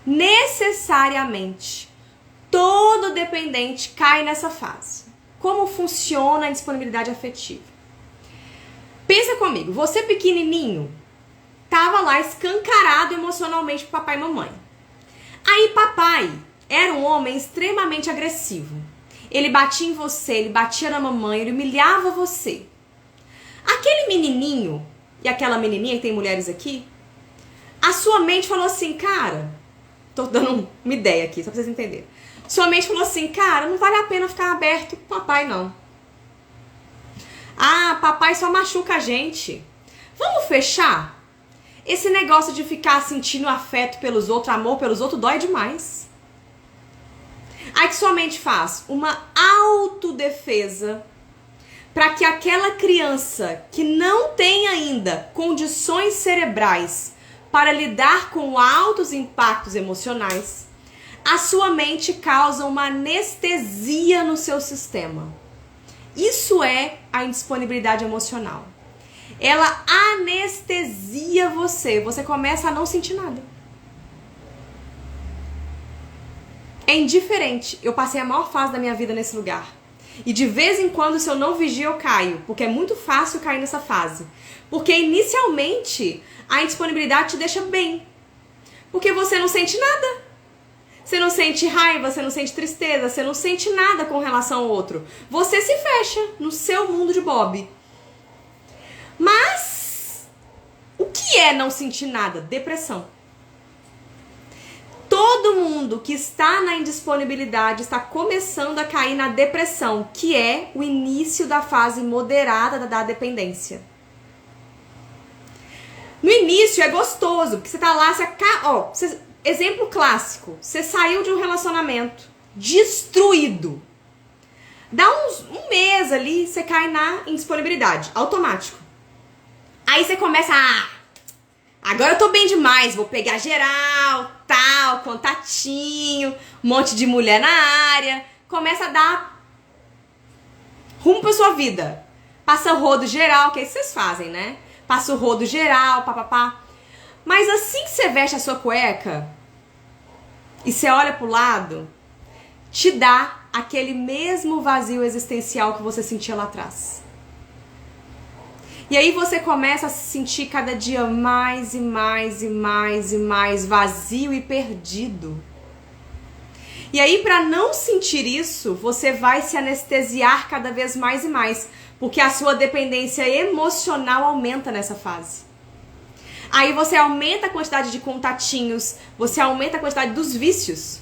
Necessariamente, Todo dependente cai nessa fase. Como funciona a indisponibilidade afetiva? Pensa comigo, você pequenininho, tava lá escancarado emocionalmente pro papai e mamãe. Aí papai era um homem extremamente agressivo. Ele batia em você, ele batia na mamãe, ele humilhava você. Aquele menininho e aquela menininha, que tem mulheres aqui, a sua mente falou assim, cara, tô dando uma ideia aqui, só pra vocês entenderem. Sua mente falou assim, cara, não vale a pena ficar aberto com papai, não. Ah, papai só machuca a gente. Vamos fechar? Esse negócio de ficar sentindo afeto pelos outros, amor pelos outros, dói demais. Aí que sua mente faz uma autodefesa para que aquela criança que não tem ainda condições cerebrais para lidar com altos impactos emocionais, a sua mente causa uma anestesia no seu sistema. Isso é a indisponibilidade emocional. Ela anestesia você. Você começa a não sentir nada. É indiferente. Eu passei a maior fase da minha vida nesse lugar. E de vez em quando, se eu não vigio, eu caio. Porque é muito fácil cair nessa fase. Porque inicialmente, a indisponibilidade te deixa bem. Porque você não sente nada. Você não sente raiva, você não sente tristeza, você não sente nada com relação ao outro. Você se fecha no seu mundo de Bob. Mas, o que é não sentir nada? Depressão. Todo mundo que está na indisponibilidade está começando a cair na depressão, que é o início da fase moderada da dependência. No início é gostoso, porque você tá lá, exemplo clássico, você saiu de um relacionamento destruído. Dá um mês ali, você cai na indisponibilidade, automático. Aí você começa agora eu tô bem demais, vou pegar geral, tal, contatinho, um monte de mulher na área. Começa a dar rumo pra sua vida. Passa o rodo geral, que é isso que vocês fazem, né? Passa o rodo geral, papapá. Mas assim que você veste a sua cueca e você olha pro lado, te dá aquele mesmo vazio existencial que você sentia lá atrás. E aí você começa a se sentir cada dia mais e mais e mais e mais vazio e perdido. E aí, para não sentir isso, você vai se anestesiar cada vez mais e mais, porque a sua dependência emocional aumenta nessa fase. Aí você aumenta a quantidade de contatinhos, você aumenta a quantidade dos vícios.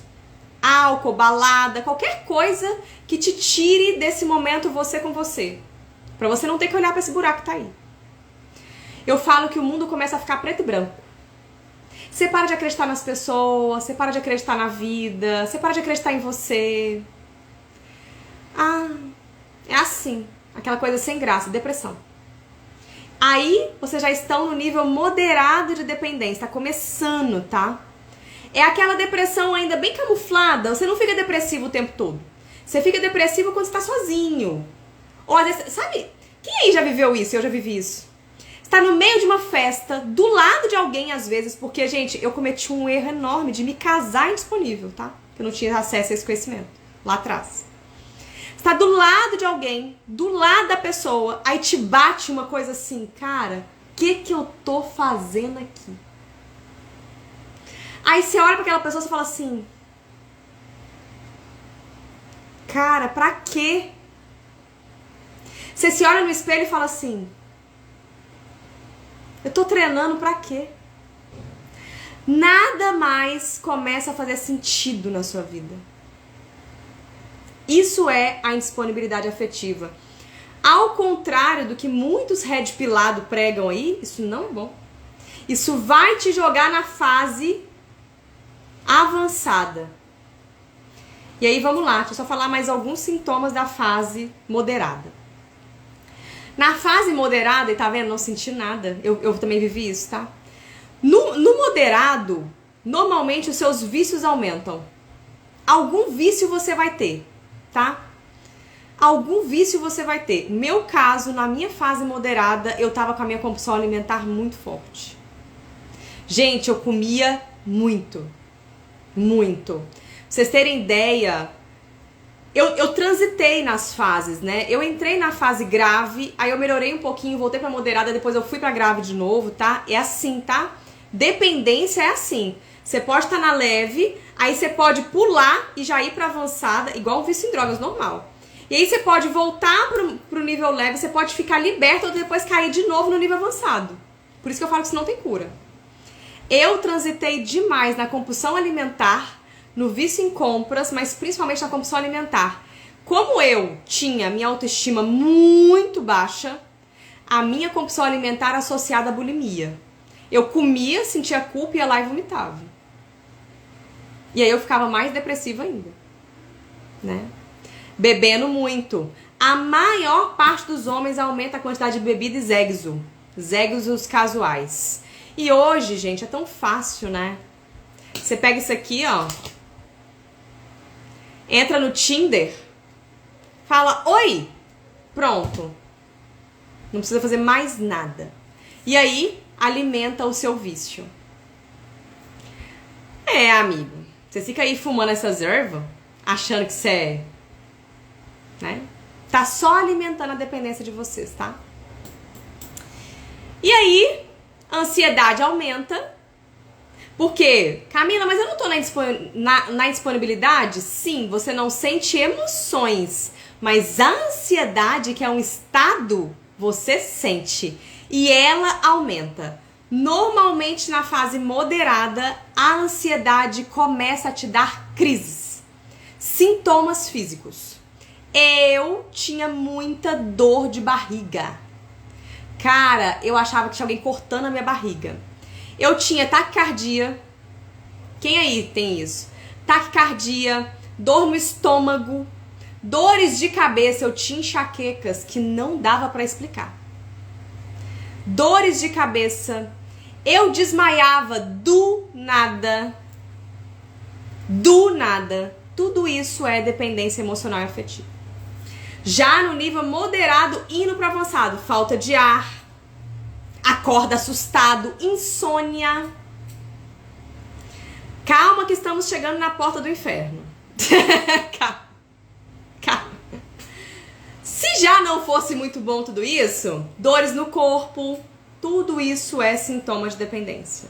Álcool, balada, qualquer coisa que te tire desse momento você com você. Pra você não ter que olhar pra esse buraco que tá aí. Eu falo que o mundo começa a ficar preto e branco. Você para de acreditar nas pessoas, você para de acreditar na vida, você para de acreditar em você. É assim. Aquela coisa sem graça, depressão. Aí, vocês já estão no nível moderado de dependência, tá começando, tá? É aquela depressão ainda bem camuflada, você não fica depressivo o tempo todo. Você fica depressivo quando você tá sozinho. Ou às vezes, sabe, quem aí já viveu isso? Eu já vivi isso. Você tá no meio de uma festa, do lado de alguém às vezes, porque, gente, eu cometi um erro enorme de me casar indisponível, tá? Porque eu não tinha acesso a esse conhecimento, lá atrás. Você tá do lado de alguém, do lado da pessoa, aí te bate uma coisa assim, cara, o que eu tô fazendo aqui? Aí você olha pra aquela pessoa e fala assim, cara, pra quê? Você se olha no espelho e fala assim, eu tô treinando pra quê? Nada mais começa a fazer sentido na sua vida. Isso é a indisponibilidade afetiva. Ao contrário do que muitos red pilado pregam aí, isso não é bom. Isso vai te jogar na fase avançada. E aí vamos lá, deixa eu só falar mais alguns sintomas da fase moderada. Na fase moderada, e tá vendo? Não senti nada. Eu também vivi isso, tá? No moderado, normalmente os seus vícios aumentam. Algum vício você vai ter, tá? Algum vício você vai ter. No meu caso, na minha fase moderada, eu tava com a minha compulsão alimentar muito forte. Gente, eu comia muito. Muito. vocês terem ideia, eu transitei nas fases, né? Eu entrei na fase grave, aí eu melhorei um pouquinho, voltei pra moderada, depois eu fui pra grave de novo, tá? É assim, tá? Dependência é assim. Você pode estar na leve, aí você pode pular e já ir pra avançada, igual o vício em drogas normal. E aí você pode voltar pro nível leve, você pode ficar liberto ou depois cair de novo no nível avançado. Por isso que eu falo que isso não tem cura. Eu transitei demais na compulsão alimentar, no vício em compras, mas principalmente na compulsão alimentar. Como eu tinha minha autoestima muito baixa, a minha compulsão alimentar associada à bulimia. Eu comia, sentia culpa, ia lá e vomitava. E aí eu ficava mais depressiva ainda, né? Bebendo muito. A maior parte dos homens aumenta a quantidade de bebida e Zexos casuais. E hoje, gente, é tão fácil, né? Você pega isso aqui, ó. Entra no Tinder. Fala, oi. Pronto. Não precisa fazer mais nada. E aí, alimenta o seu vício. É, amigo. Você fica aí fumando essas ervas, achando que você é... né? Tá só alimentando a dependência de vocês, tá? E aí, a ansiedade aumenta. Porque, Camila, mas eu não tô na indisponibilidade? Sim, você não sente emoções. Mas a ansiedade, que é um estado, você sente. E ela aumenta. Normalmente, na fase moderada, a ansiedade começa a te dar crises. Sintomas físicos. Eu tinha muita dor de barriga. Cara, eu achava que tinha alguém cortando a minha barriga. Eu tinha taquicardia. Quem aí tem isso? Taquicardia, dor no estômago, dores de cabeça. Eu tinha enxaquecas que não dava pra explicar. Dores de cabeça. Eu desmaiava do nada. Do nada. Tudo isso é dependência emocional e afetiva. Já no nível moderado, indo para avançado, falta de ar, acorda assustado, insônia. Calma que estamos chegando na porta do inferno. Calma. Calma. Se já não fosse muito bom tudo isso, dores no corpo, tudo isso é sintoma de dependência.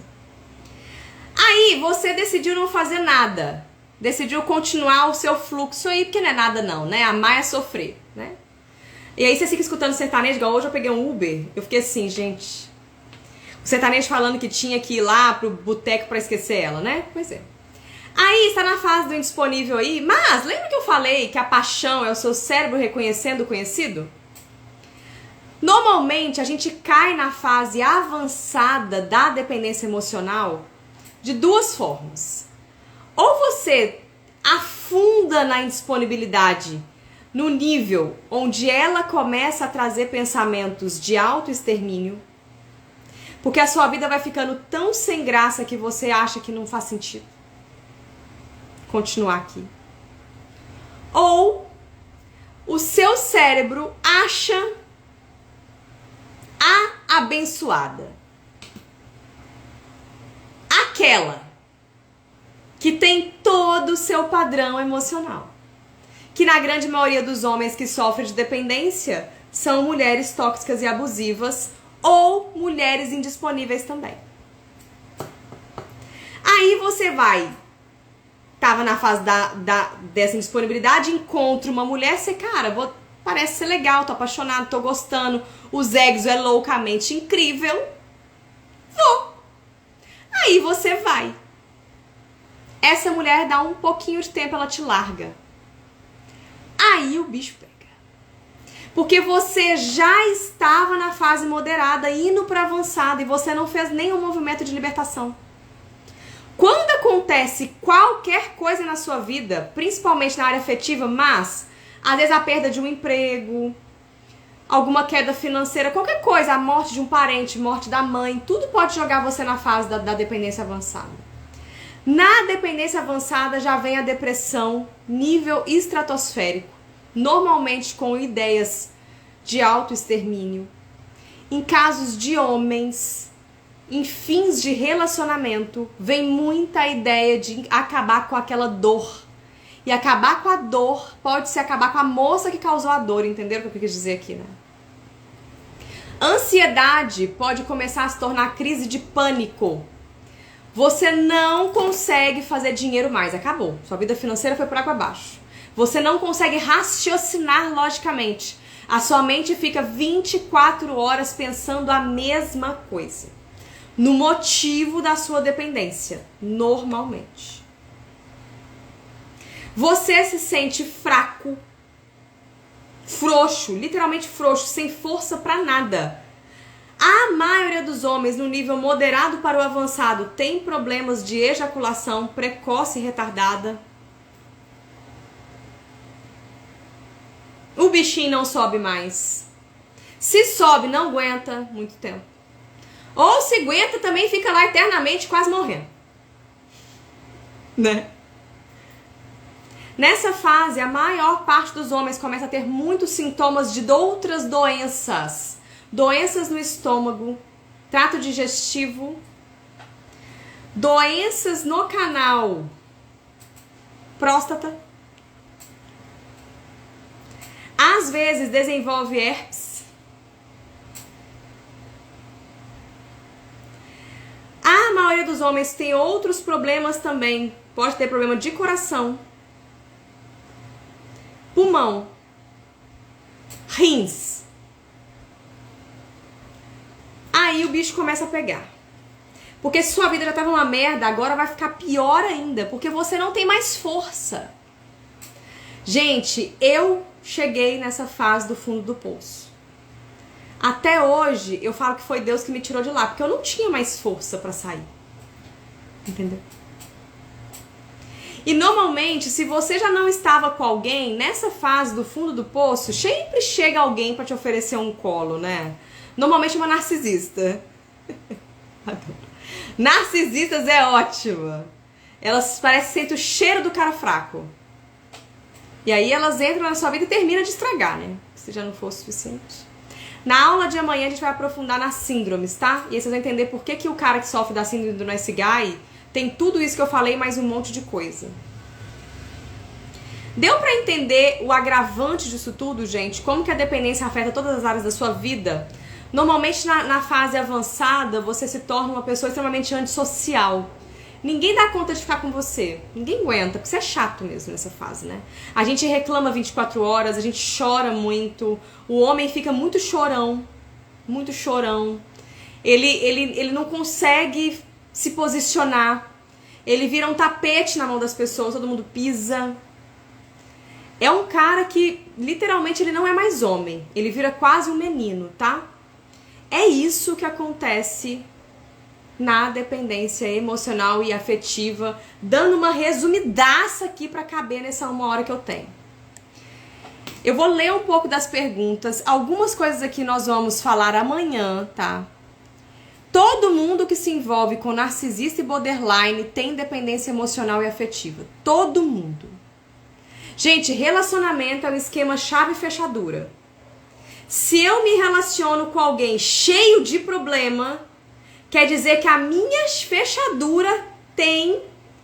Aí você decidiu não fazer nada. Decidiu continuar o seu fluxo aí, porque não é nada não, né? Amar é sofrer, né? E aí você fica escutando sertanejo, igual hoje eu peguei um Uber, eu fiquei assim, gente... O sertanejo falando que tinha que ir lá pro boteco pra esquecer ela, né? Pois é. Aí, está na fase do indisponível aí, mas lembra que eu falei que a paixão é o seu cérebro reconhecendo o conhecido? Normalmente, a gente cai na fase avançada da dependência emocional de duas formas. Ou você afunda na indisponibilidade no nível onde ela começa a trazer pensamentos de autoextermínio, porque a sua vida vai ficando tão sem graça que você acha que não faz sentido continuar aqui. Ou o seu cérebro acha a abençoada, aquela que tem todo o seu padrão emocional. Que na grande maioria dos homens que sofrem de dependência são mulheres tóxicas e abusivas ou mulheres indisponíveis também. Aí você vai, tava na fase dessa indisponibilidade, encontra uma mulher, você, cara, parece ser legal, tô apaixonado, tô gostando, o Zexo é loucamente incrível, vou. Aí você vai. Essa mulher dá um pouquinho de tempo, ela te larga. Aí o bicho pega. Porque você já estava na fase moderada, indo para avançada, e você não fez nenhum movimento de libertação. Quando acontece qualquer coisa na sua vida, principalmente na área afetiva, mas às vezes a perda de um emprego, alguma queda financeira, qualquer coisa, a morte de um parente, morte da mãe, tudo pode jogar você na fase da dependência avançada. Na dependência avançada já vem a depressão nível estratosférico, normalmente com ideias de autoextermínio. Em casos de homens, em fins de relacionamento, vem muita ideia de acabar com aquela dor E acabar com a dor pode ser acabar com a moça que causou a dor, entenderam o que eu quis dizer aqui, né? Ansiedade pode começar a se tornar crise de pânico. Você não consegue fazer dinheiro mais, acabou. Sua vida financeira foi por água abaixo. Você não consegue raciocinar logicamente. A sua mente fica 24 horas pensando a mesma coisa. No motivo da sua dependência, normalmente. Você se sente fraco, frouxo, literalmente frouxo, sem força pra nada. A maioria dos homens no nível moderado para o avançado tem problemas de ejaculação precoce e retardada. O bichinho não sobe mais. Se sobe, não aguenta muito tempo. Ou se aguenta, também fica lá eternamente quase morrendo. Né? Nessa fase, a maior parte dos homens começa a ter muitos sintomas de outras doenças. Doenças no estômago, trato digestivo, doenças no canal, próstata. Às vezes desenvolve herpes. A maioria dos homens tem outros problemas também. Pode ter problema de coração, pulmão, rins. Aí o bicho começa a pegar. Porque se sua vida já estava uma merda, agora vai ficar pior ainda. Porque você não tem mais força. Gente, eu cheguei nessa fase do fundo do poço. Até hoje, eu falo que foi Deus que me tirou de lá. Porque eu não tinha mais força pra sair. Entendeu? E normalmente, se você já não estava com alguém, nessa fase do fundo do poço, sempre chega alguém pra te oferecer um colo, né? Normalmente uma narcisista. Narcisistas é ótima. Elas parecem que sentem o cheiro do cara fraco. E aí elas entram na sua vida e terminam de estragar, né? Se já não for o suficiente. Na aula de amanhã a gente vai aprofundar nas síndromes, tá? E aí vocês vão entender por que o cara que sofre da síndrome do Nice Guy tem tudo isso que eu falei, mais um monte de coisa. Deu pra entender o agravante disso tudo, gente? Como que a dependência afeta todas as áreas da sua vida? Normalmente na fase avançada você se torna uma pessoa extremamente antissocial. Ninguém dá conta de ficar com você. Ninguém aguenta, porque você é chato mesmo nessa fase, né? A gente reclama 24 horas, a gente chora muito. O homem fica muito chorão. Muito chorão. Ele não consegue se posicionar. Ele vira um tapete na mão das pessoas, todo mundo pisa. É um cara que, literalmente, ele não é mais homem. Ele vira quase um menino, tá? É isso que acontece na dependência emocional e afetiva, dando uma resumidaça aqui pra caber nessa 1 hora que eu tenho. Eu vou ler um pouco das perguntas, algumas coisas aqui nós vamos falar amanhã, tá? Todo mundo que se envolve com narcisista e borderline tem dependência emocional e afetiva. Todo mundo. Gente, relacionamento é um esquema chave e fechadura. Se eu me relaciono com alguém cheio de problema, quer dizer que a minha fechadura tem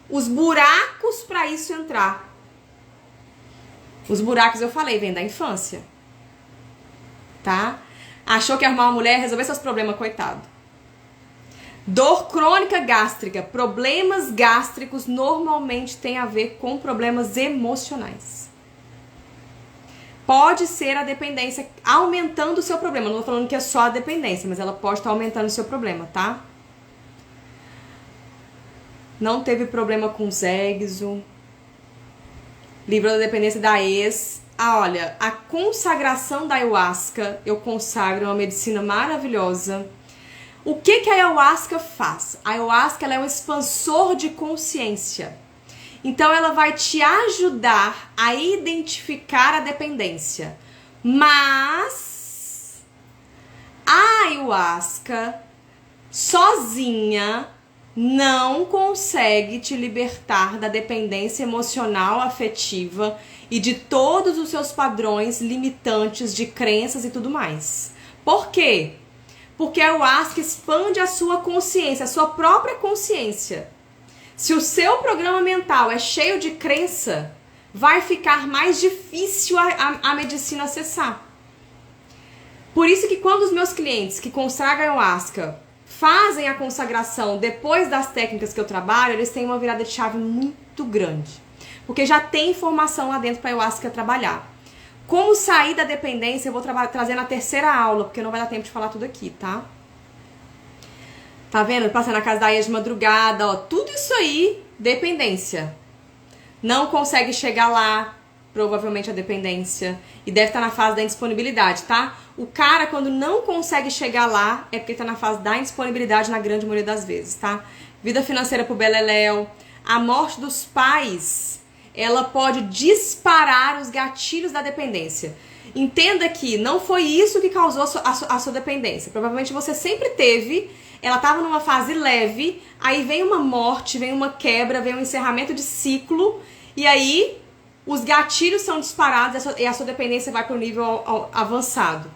os buracos para isso entrar. Os buracos, eu falei, vêm da infância. Tá? Achou que ia arrumar uma mulher, resolver seus problemas, coitado. Dor crônica gástrica. Problemas gástricos normalmente têm a ver com problemas emocionais. Pode ser a dependência aumentando o seu problema. Não tô falando que é só a dependência, mas ela pode estar aumentando o seu problema, tá? Não teve problema com sexo. Livro da dependência da ex. Ah, olha, a consagração da ayahuasca. Eu consagro, é uma medicina maravilhosa. O que a ayahuasca faz? A ayahuasca ela é um expansor de consciência. Então ela vai te ajudar a identificar a dependência. Mas a ayahuasca sozinha não consegue te libertar da dependência emocional, afetiva e de todos os seus padrões limitantes de crenças e tudo mais. Por quê? Porque a ayahuasca expande a sua consciência, a sua própria consciência. Se o seu programa mental é cheio de crença, vai ficar mais difícil a medicina acessar. Por isso que quando os meus clientes que consagram ayahuasca fazem a consagração depois das técnicas que eu trabalho, eles têm uma virada de chave muito grande. Porque já tem informação lá dentro para a ayahuasca trabalhar. Como sair da dependência, eu vou trazer na terceira aula, porque não vai dar tempo de falar tudo aqui, tá? Tá vendo? Passando na casa da Ia de madrugada, ó. Tudo isso aí, dependência. Não consegue chegar lá, provavelmente a dependência. E deve estar na fase da indisponibilidade, tá? O cara, quando não consegue chegar lá, é porque tá na fase da indisponibilidade na grande maioria das vezes, tá? Vida financeira pro beleléu. A morte dos pais, ela pode disparar os gatilhos da dependência. Entenda que não foi isso que causou a sua dependência. Provavelmente você sempre teve, ela estava numa fase leve, aí vem uma morte, vem uma quebra, vem um encerramento de ciclo, e aí os gatilhos são disparados e a sua dependência vai para o nível avançado.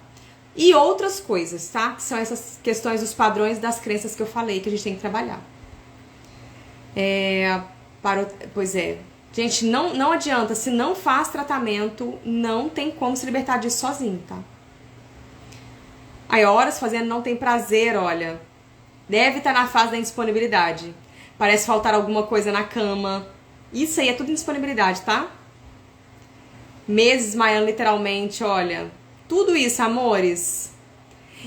E outras coisas, tá? Que são essas questões dos padrões das crenças que eu falei, que a gente tem que trabalhar. Pois é. Gente, não adianta. Se não faz tratamento, não tem como se libertar disso sozinho, tá? Aí, horas fazendo não tem prazer, olha. Deve estar na fase da indisponibilidade. Parece faltar alguma coisa na cama. Isso aí é tudo indisponibilidade, tá? Meses desmaiando literalmente, olha. Tudo isso, amores.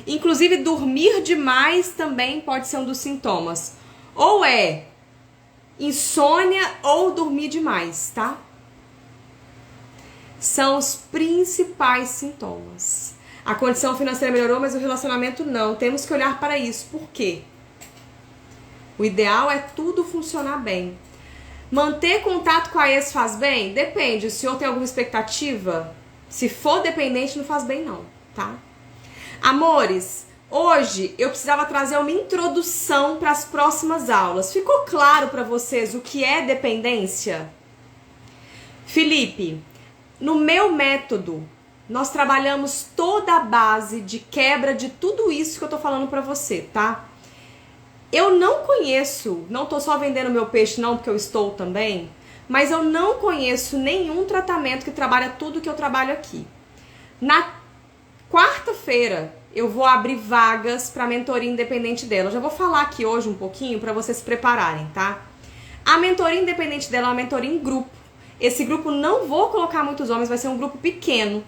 Inclusive, dormir demais também pode ser um dos sintomas. Ou é insônia ou dormir demais, tá? São os principais sintomas. A condição financeira melhorou, mas o relacionamento não. Temos que olhar para isso. Por quê? O ideal é tudo funcionar bem. Manter contato com a ex faz bem? Depende. O senhor tem alguma expectativa? Se for dependente, não faz bem não, tá? Amores, hoje eu precisava trazer uma introdução para as próximas aulas. Ficou claro para vocês o que é dependência? Felipe, no meu método, nós trabalhamos toda a base de quebra de tudo isso que eu tô falando para você, tá? Eu não conheço, não tô só vendendo meu peixe não, porque eu estou também, mas eu não conheço nenhum tratamento que trabalha tudo que eu trabalho aqui. Na quarta-feira, eu vou abrir vagas para mentoria independente dela. Eu já vou falar aqui hoje um pouquinho para vocês se prepararem, tá? A mentoria independente dela é uma mentoria em grupo. Esse grupo não vou colocar muitos homens, vai ser um grupo pequeno,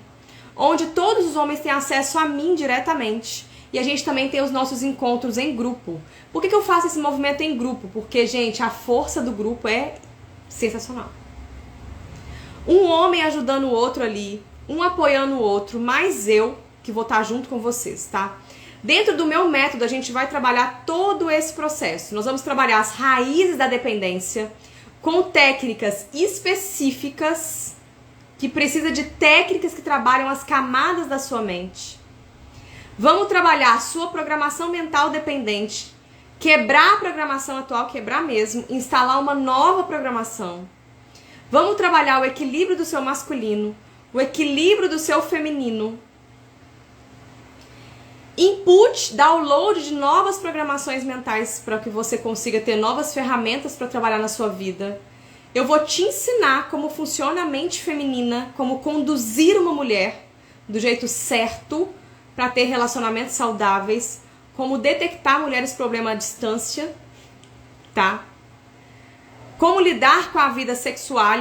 onde todos os homens têm acesso a mim diretamente. E a gente também tem os nossos encontros em grupo. Por que eu faço esse movimento em grupo? Porque, gente, a força do grupo é sensacional. Um homem ajudando o outro ali, um apoiando o outro, mais eu que vou estar junto com vocês, tá? Dentro do meu método, a gente vai trabalhar todo esse processo. Nós vamos trabalhar as raízes da dependência com técnicas específicas, que precisa de técnicas que trabalham as camadas da sua mente. Vamos trabalhar a sua programação mental dependente, quebrar a programação atual, quebrar mesmo, instalar uma nova programação. Vamos trabalhar o equilíbrio do seu masculino, o equilíbrio do seu feminino. Input, download de novas programações mentais para que você consiga ter novas ferramentas para trabalhar na sua vida. Eu vou te ensinar como funciona a mente feminina, como conduzir uma mulher do jeito certo para ter relacionamentos saudáveis, como detectar mulheres problema à distância, tá? Como lidar com a vida sexual,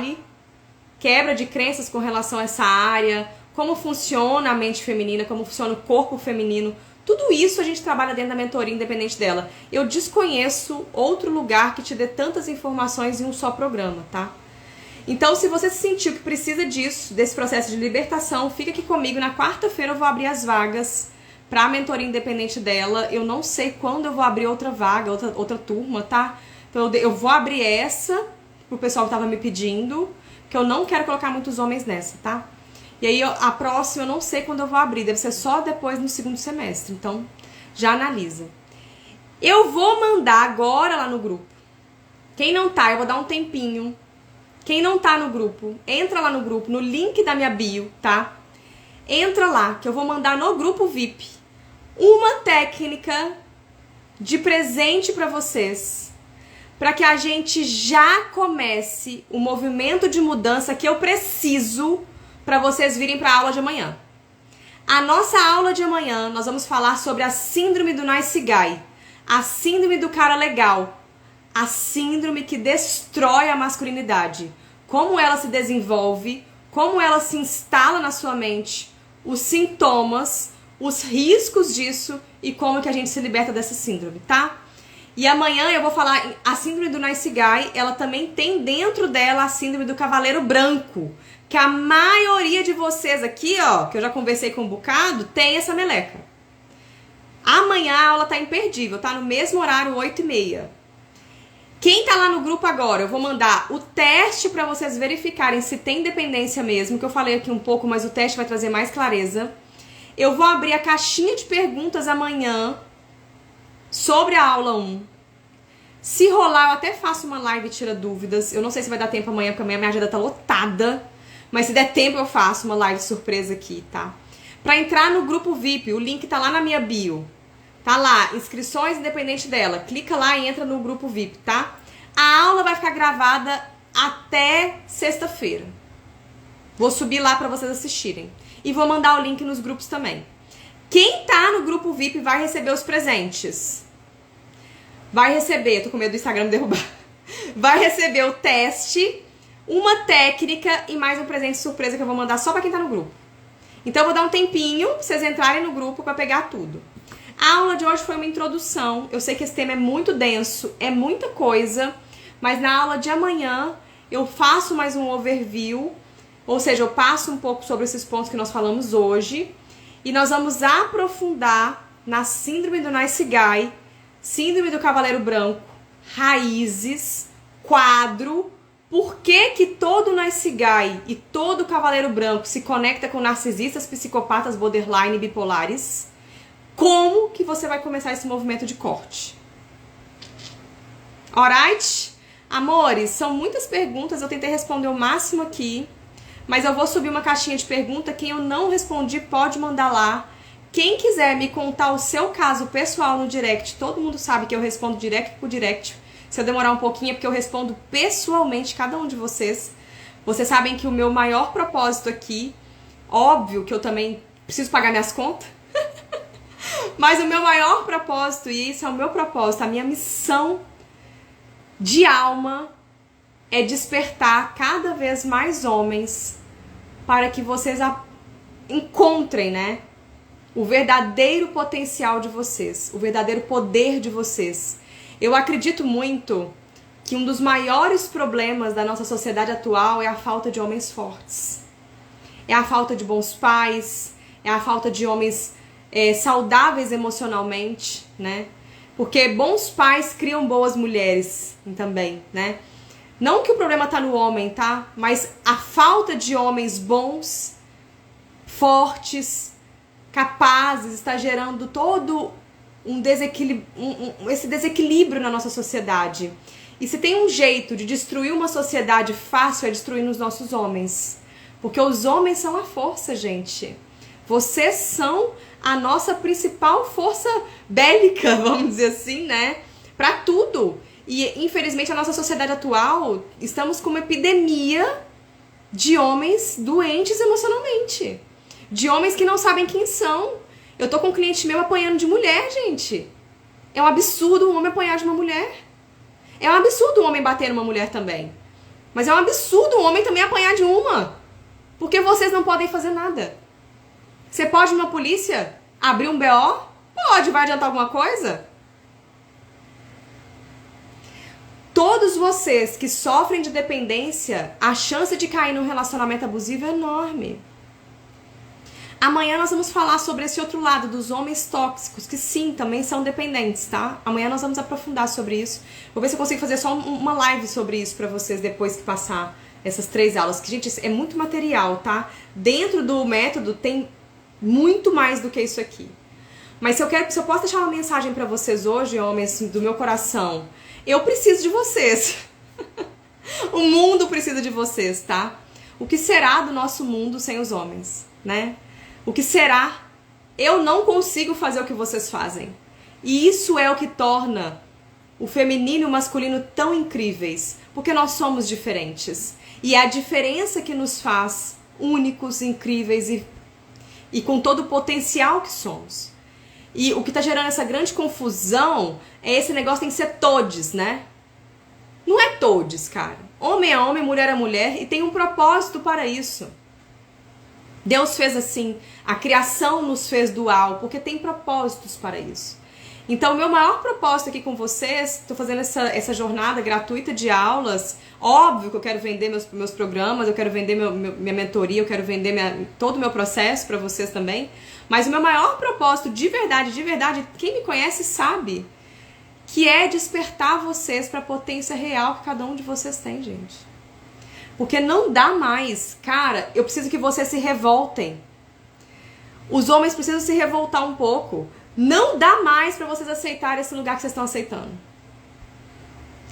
quebra de crenças com relação a essa área, como funciona a mente feminina, como funciona o corpo feminino. Tudo isso a gente trabalha dentro da mentoria independente dela. Eu desconheço outro lugar que te dê tantas informações em um só programa, tá? Então, se você se sentiu que precisa disso, desse processo de libertação, fica aqui comigo. Na quarta-feira eu vou abrir as vagas para a mentoria independente dela. Eu não sei quando eu vou abrir outra vaga, outra turma, tá? Então, eu vou abrir essa pro pessoal que tava me pedindo, que eu não quero colocar muitos homens nessa, tá? E aí, a próxima eu não sei quando eu vou abrir, deve ser só depois no segundo semestre, então já analisa. Eu vou mandar agora lá no grupo. Quem não tá, eu vou dar um tempinho. Quem não tá no grupo, entra lá no grupo, no link da minha bio, tá? Entra lá, que eu vou mandar no grupo VIP uma técnica de presente pra vocês, para que a gente já comece o movimento de mudança que eu preciso para vocês virem para a aula de amanhã. A nossa aula de amanhã, nós vamos falar sobre a síndrome do nice guy, a síndrome do cara legal, a síndrome que destrói a masculinidade, como ela se desenvolve, como ela se instala na sua mente, os sintomas, os riscos disso e como que a gente se liberta dessa síndrome, tá? E amanhã eu vou falar a síndrome do nice guy, ela também tem dentro dela a síndrome do cavaleiro branco, que a maioria de vocês aqui, ó, que eu já conversei com um bocado, tem essa meleca. Amanhã a aula tá imperdível, tá no mesmo horário, 8h30. Quem tá lá no grupo agora, eu vou mandar o teste para vocês verificarem se tem dependência mesmo, que eu falei aqui um pouco, mas o teste vai trazer mais clareza. Eu vou abrir a caixinha de perguntas amanhã sobre a aula 1. Se rolar, eu até faço uma live e tira dúvidas. Eu não sei se vai dar tempo amanhã, porque amanhã minha agenda tá lotada. Mas se der tempo, eu faço uma live surpresa aqui, tá? Pra entrar no grupo VIP, o link tá lá na minha bio. Tá lá, inscrições independente dela. Clica lá e entra no grupo VIP, tá? A aula vai ficar gravada até sexta-feira. Vou subir lá pra vocês assistirem. E vou mandar o link nos grupos também. Quem tá no grupo VIP vai receber os presentes. Vai receber, tô com medo do Instagram me derrubar. Vai receber o teste, uma técnica e mais um presente surpresa que eu vou mandar só pra quem tá no grupo. Então eu vou dar um tempinho pra vocês entrarem no grupo pra pegar tudo. A aula de hoje foi uma introdução. Eu sei que esse tema é muito denso, é muita coisa, mas na aula de amanhã eu faço mais um overview, ou seja, eu passo um pouco sobre esses pontos que nós falamos hoje e nós vamos aprofundar na síndrome do nice guy, síndrome do cavaleiro branco, raízes, quadro, por que que todo nice guy e todo cavaleiro branco se conecta com narcisistas, psicopatas, borderline e bipolares. Como que você vai começar esse movimento de corte? Alright? Amores, são muitas perguntas, eu tentei responder o máximo aqui, mas eu vou subir uma caixinha de pergunta, quem eu não respondi pode mandar lá. Quem quiser me contar o seu caso pessoal no direct, todo mundo sabe que eu respondo direct por direct. Se eu demorar um pouquinho é porque eu respondo pessoalmente cada um de vocês. Vocês sabem que o meu maior propósito aqui, óbvio que eu também preciso pagar minhas contas, mas o meu maior propósito, e isso é o meu propósito, a minha missão de alma é despertar cada vez mais homens para que vocês encontrem, né, o verdadeiro potencial de vocês, o verdadeiro poder de vocês. Eu acredito muito que um dos maiores problemas da nossa sociedade atual é a falta de homens fortes. É a falta de bons pais, é a falta de homens saudáveis emocionalmente, né? Porque bons pais criam boas mulheres também, né? Não que o problema tá no homem, tá? Mas a falta de homens bons, fortes, capazes, está gerando todo um desequilíbrio, esse desequilíbrio na nossa sociedade. E se tem um jeito de destruir uma sociedade fácil, é destruir nos nossos homens. Porque os homens são a força, gente. Vocês são a nossa principal força bélica, vamos dizer assim, né? Pra tudo. E, infelizmente, a nossa sociedade atual, estamos com uma epidemia de homens doentes emocionalmente. De homens que não sabem quem são. Eu tô com um cliente meu apanhando de mulher, gente. É um absurdo um homem apanhar de uma mulher. É um absurdo um homem bater numa mulher também. Mas é um absurdo um homem também apanhar de uma. Porque vocês não podem fazer nada. Você pode ir na polícia abrir um BO? Pode, vai adiantar alguma coisa? Todos vocês que sofrem de dependência, a chance de cair num relacionamento abusivo é enorme. Amanhã nós vamos falar sobre esse outro lado dos homens tóxicos, que sim, também são dependentes, tá? Amanhã nós vamos aprofundar sobre isso. Vou ver se eu consigo fazer só uma live sobre isso pra vocês depois que passar essas 3 aulas. Que, gente, é muito material, tá? Dentro do método tem muito mais do que isso aqui. Mas se eu posso deixar uma mensagem pra vocês hoje, homens do meu coração, eu preciso de vocês. O mundo precisa de vocês, tá? O que será do nosso mundo sem os homens, né? O que será? Eu não consigo fazer o que vocês fazem. E isso é o que torna o feminino e o masculino tão incríveis, porque nós somos diferentes. E é a diferença que nos faz únicos, incríveis e com todo o potencial que somos. E o que está gerando essa grande confusão é esse negócio tem que ser todes, né? Não é todes, cara. Homem é homem, mulher é mulher e tem um propósito para isso. Deus fez assim, a criação nos fez dual, porque tem propósitos para isso. Então, o meu maior propósito aqui com vocês, estou fazendo essa jornada gratuita de aulas, óbvio que eu quero vender meus programas, eu quero vender minha mentoria, eu quero vender todo o meu processo para vocês também, mas o meu maior propósito de verdade, quem me conhece sabe, que é despertar vocês para a potência real que cada um de vocês tem, gente. Porque não dá mais, cara, eu preciso que vocês se revoltem. Os homens precisam se revoltar um pouco. Não dá mais pra vocês aceitarem esse lugar que vocês estão aceitando.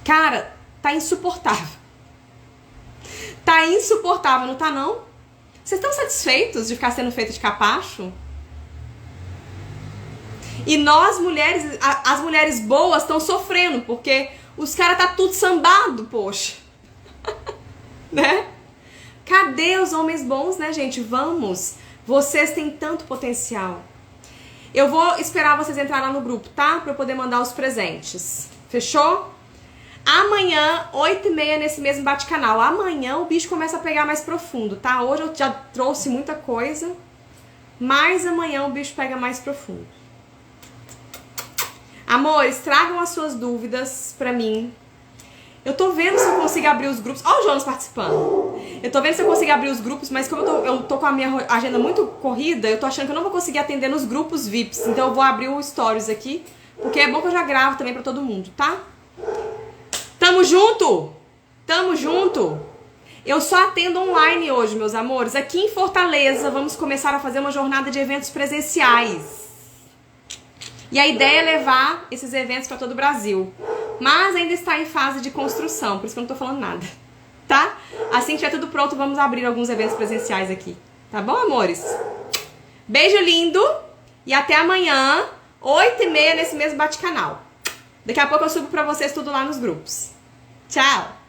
Cara, tá insuportável. Tá insuportável, não tá não? Vocês estão satisfeitos de ficar sendo feitos de capacho? E nós mulheres, as mulheres boas estão sofrendo, porque os caras tá tudo sambado, poxa. Né? Cadê os homens bons, né, gente? Vamos. Vocês têm tanto potencial. Eu vou esperar vocês entrarem lá no grupo, tá? Pra eu poder mandar os presentes. Fechou? Amanhã, 8h30, nesse mesmo bate-canal. Amanhã o bicho começa a pegar mais profundo, tá? Hoje eu já trouxe muita coisa, mas amanhã o bicho pega mais profundo. Amores, tragam as suas dúvidas pra mim. Eu tô vendo se eu consigo abrir os grupos. Ó o Jonas participando. Eu tô vendo se eu consigo abrir os grupos, mas como eu tô com a minha agenda muito corrida, eu tô achando que eu não vou conseguir atender nos grupos VIPs. Então eu vou abrir o Stories aqui, porque é bom que eu já gravo também pra todo mundo, tá? Tamo junto? Tamo junto? Eu só atendo online hoje, meus amores. Aqui em Fortaleza, vamos começar a fazer uma jornada de eventos presenciais. E a ideia é levar esses eventos pra todo o Brasil. Mas ainda está em fase de construção, por isso que eu não tô falando nada, tá? Assim que tiver tudo pronto, vamos abrir alguns eventos presenciais aqui. Tá bom, amores? Beijo lindo e até amanhã, 8h30, nesse mesmo bate-canal. Daqui a pouco eu subo pra vocês tudo lá nos grupos. Tchau!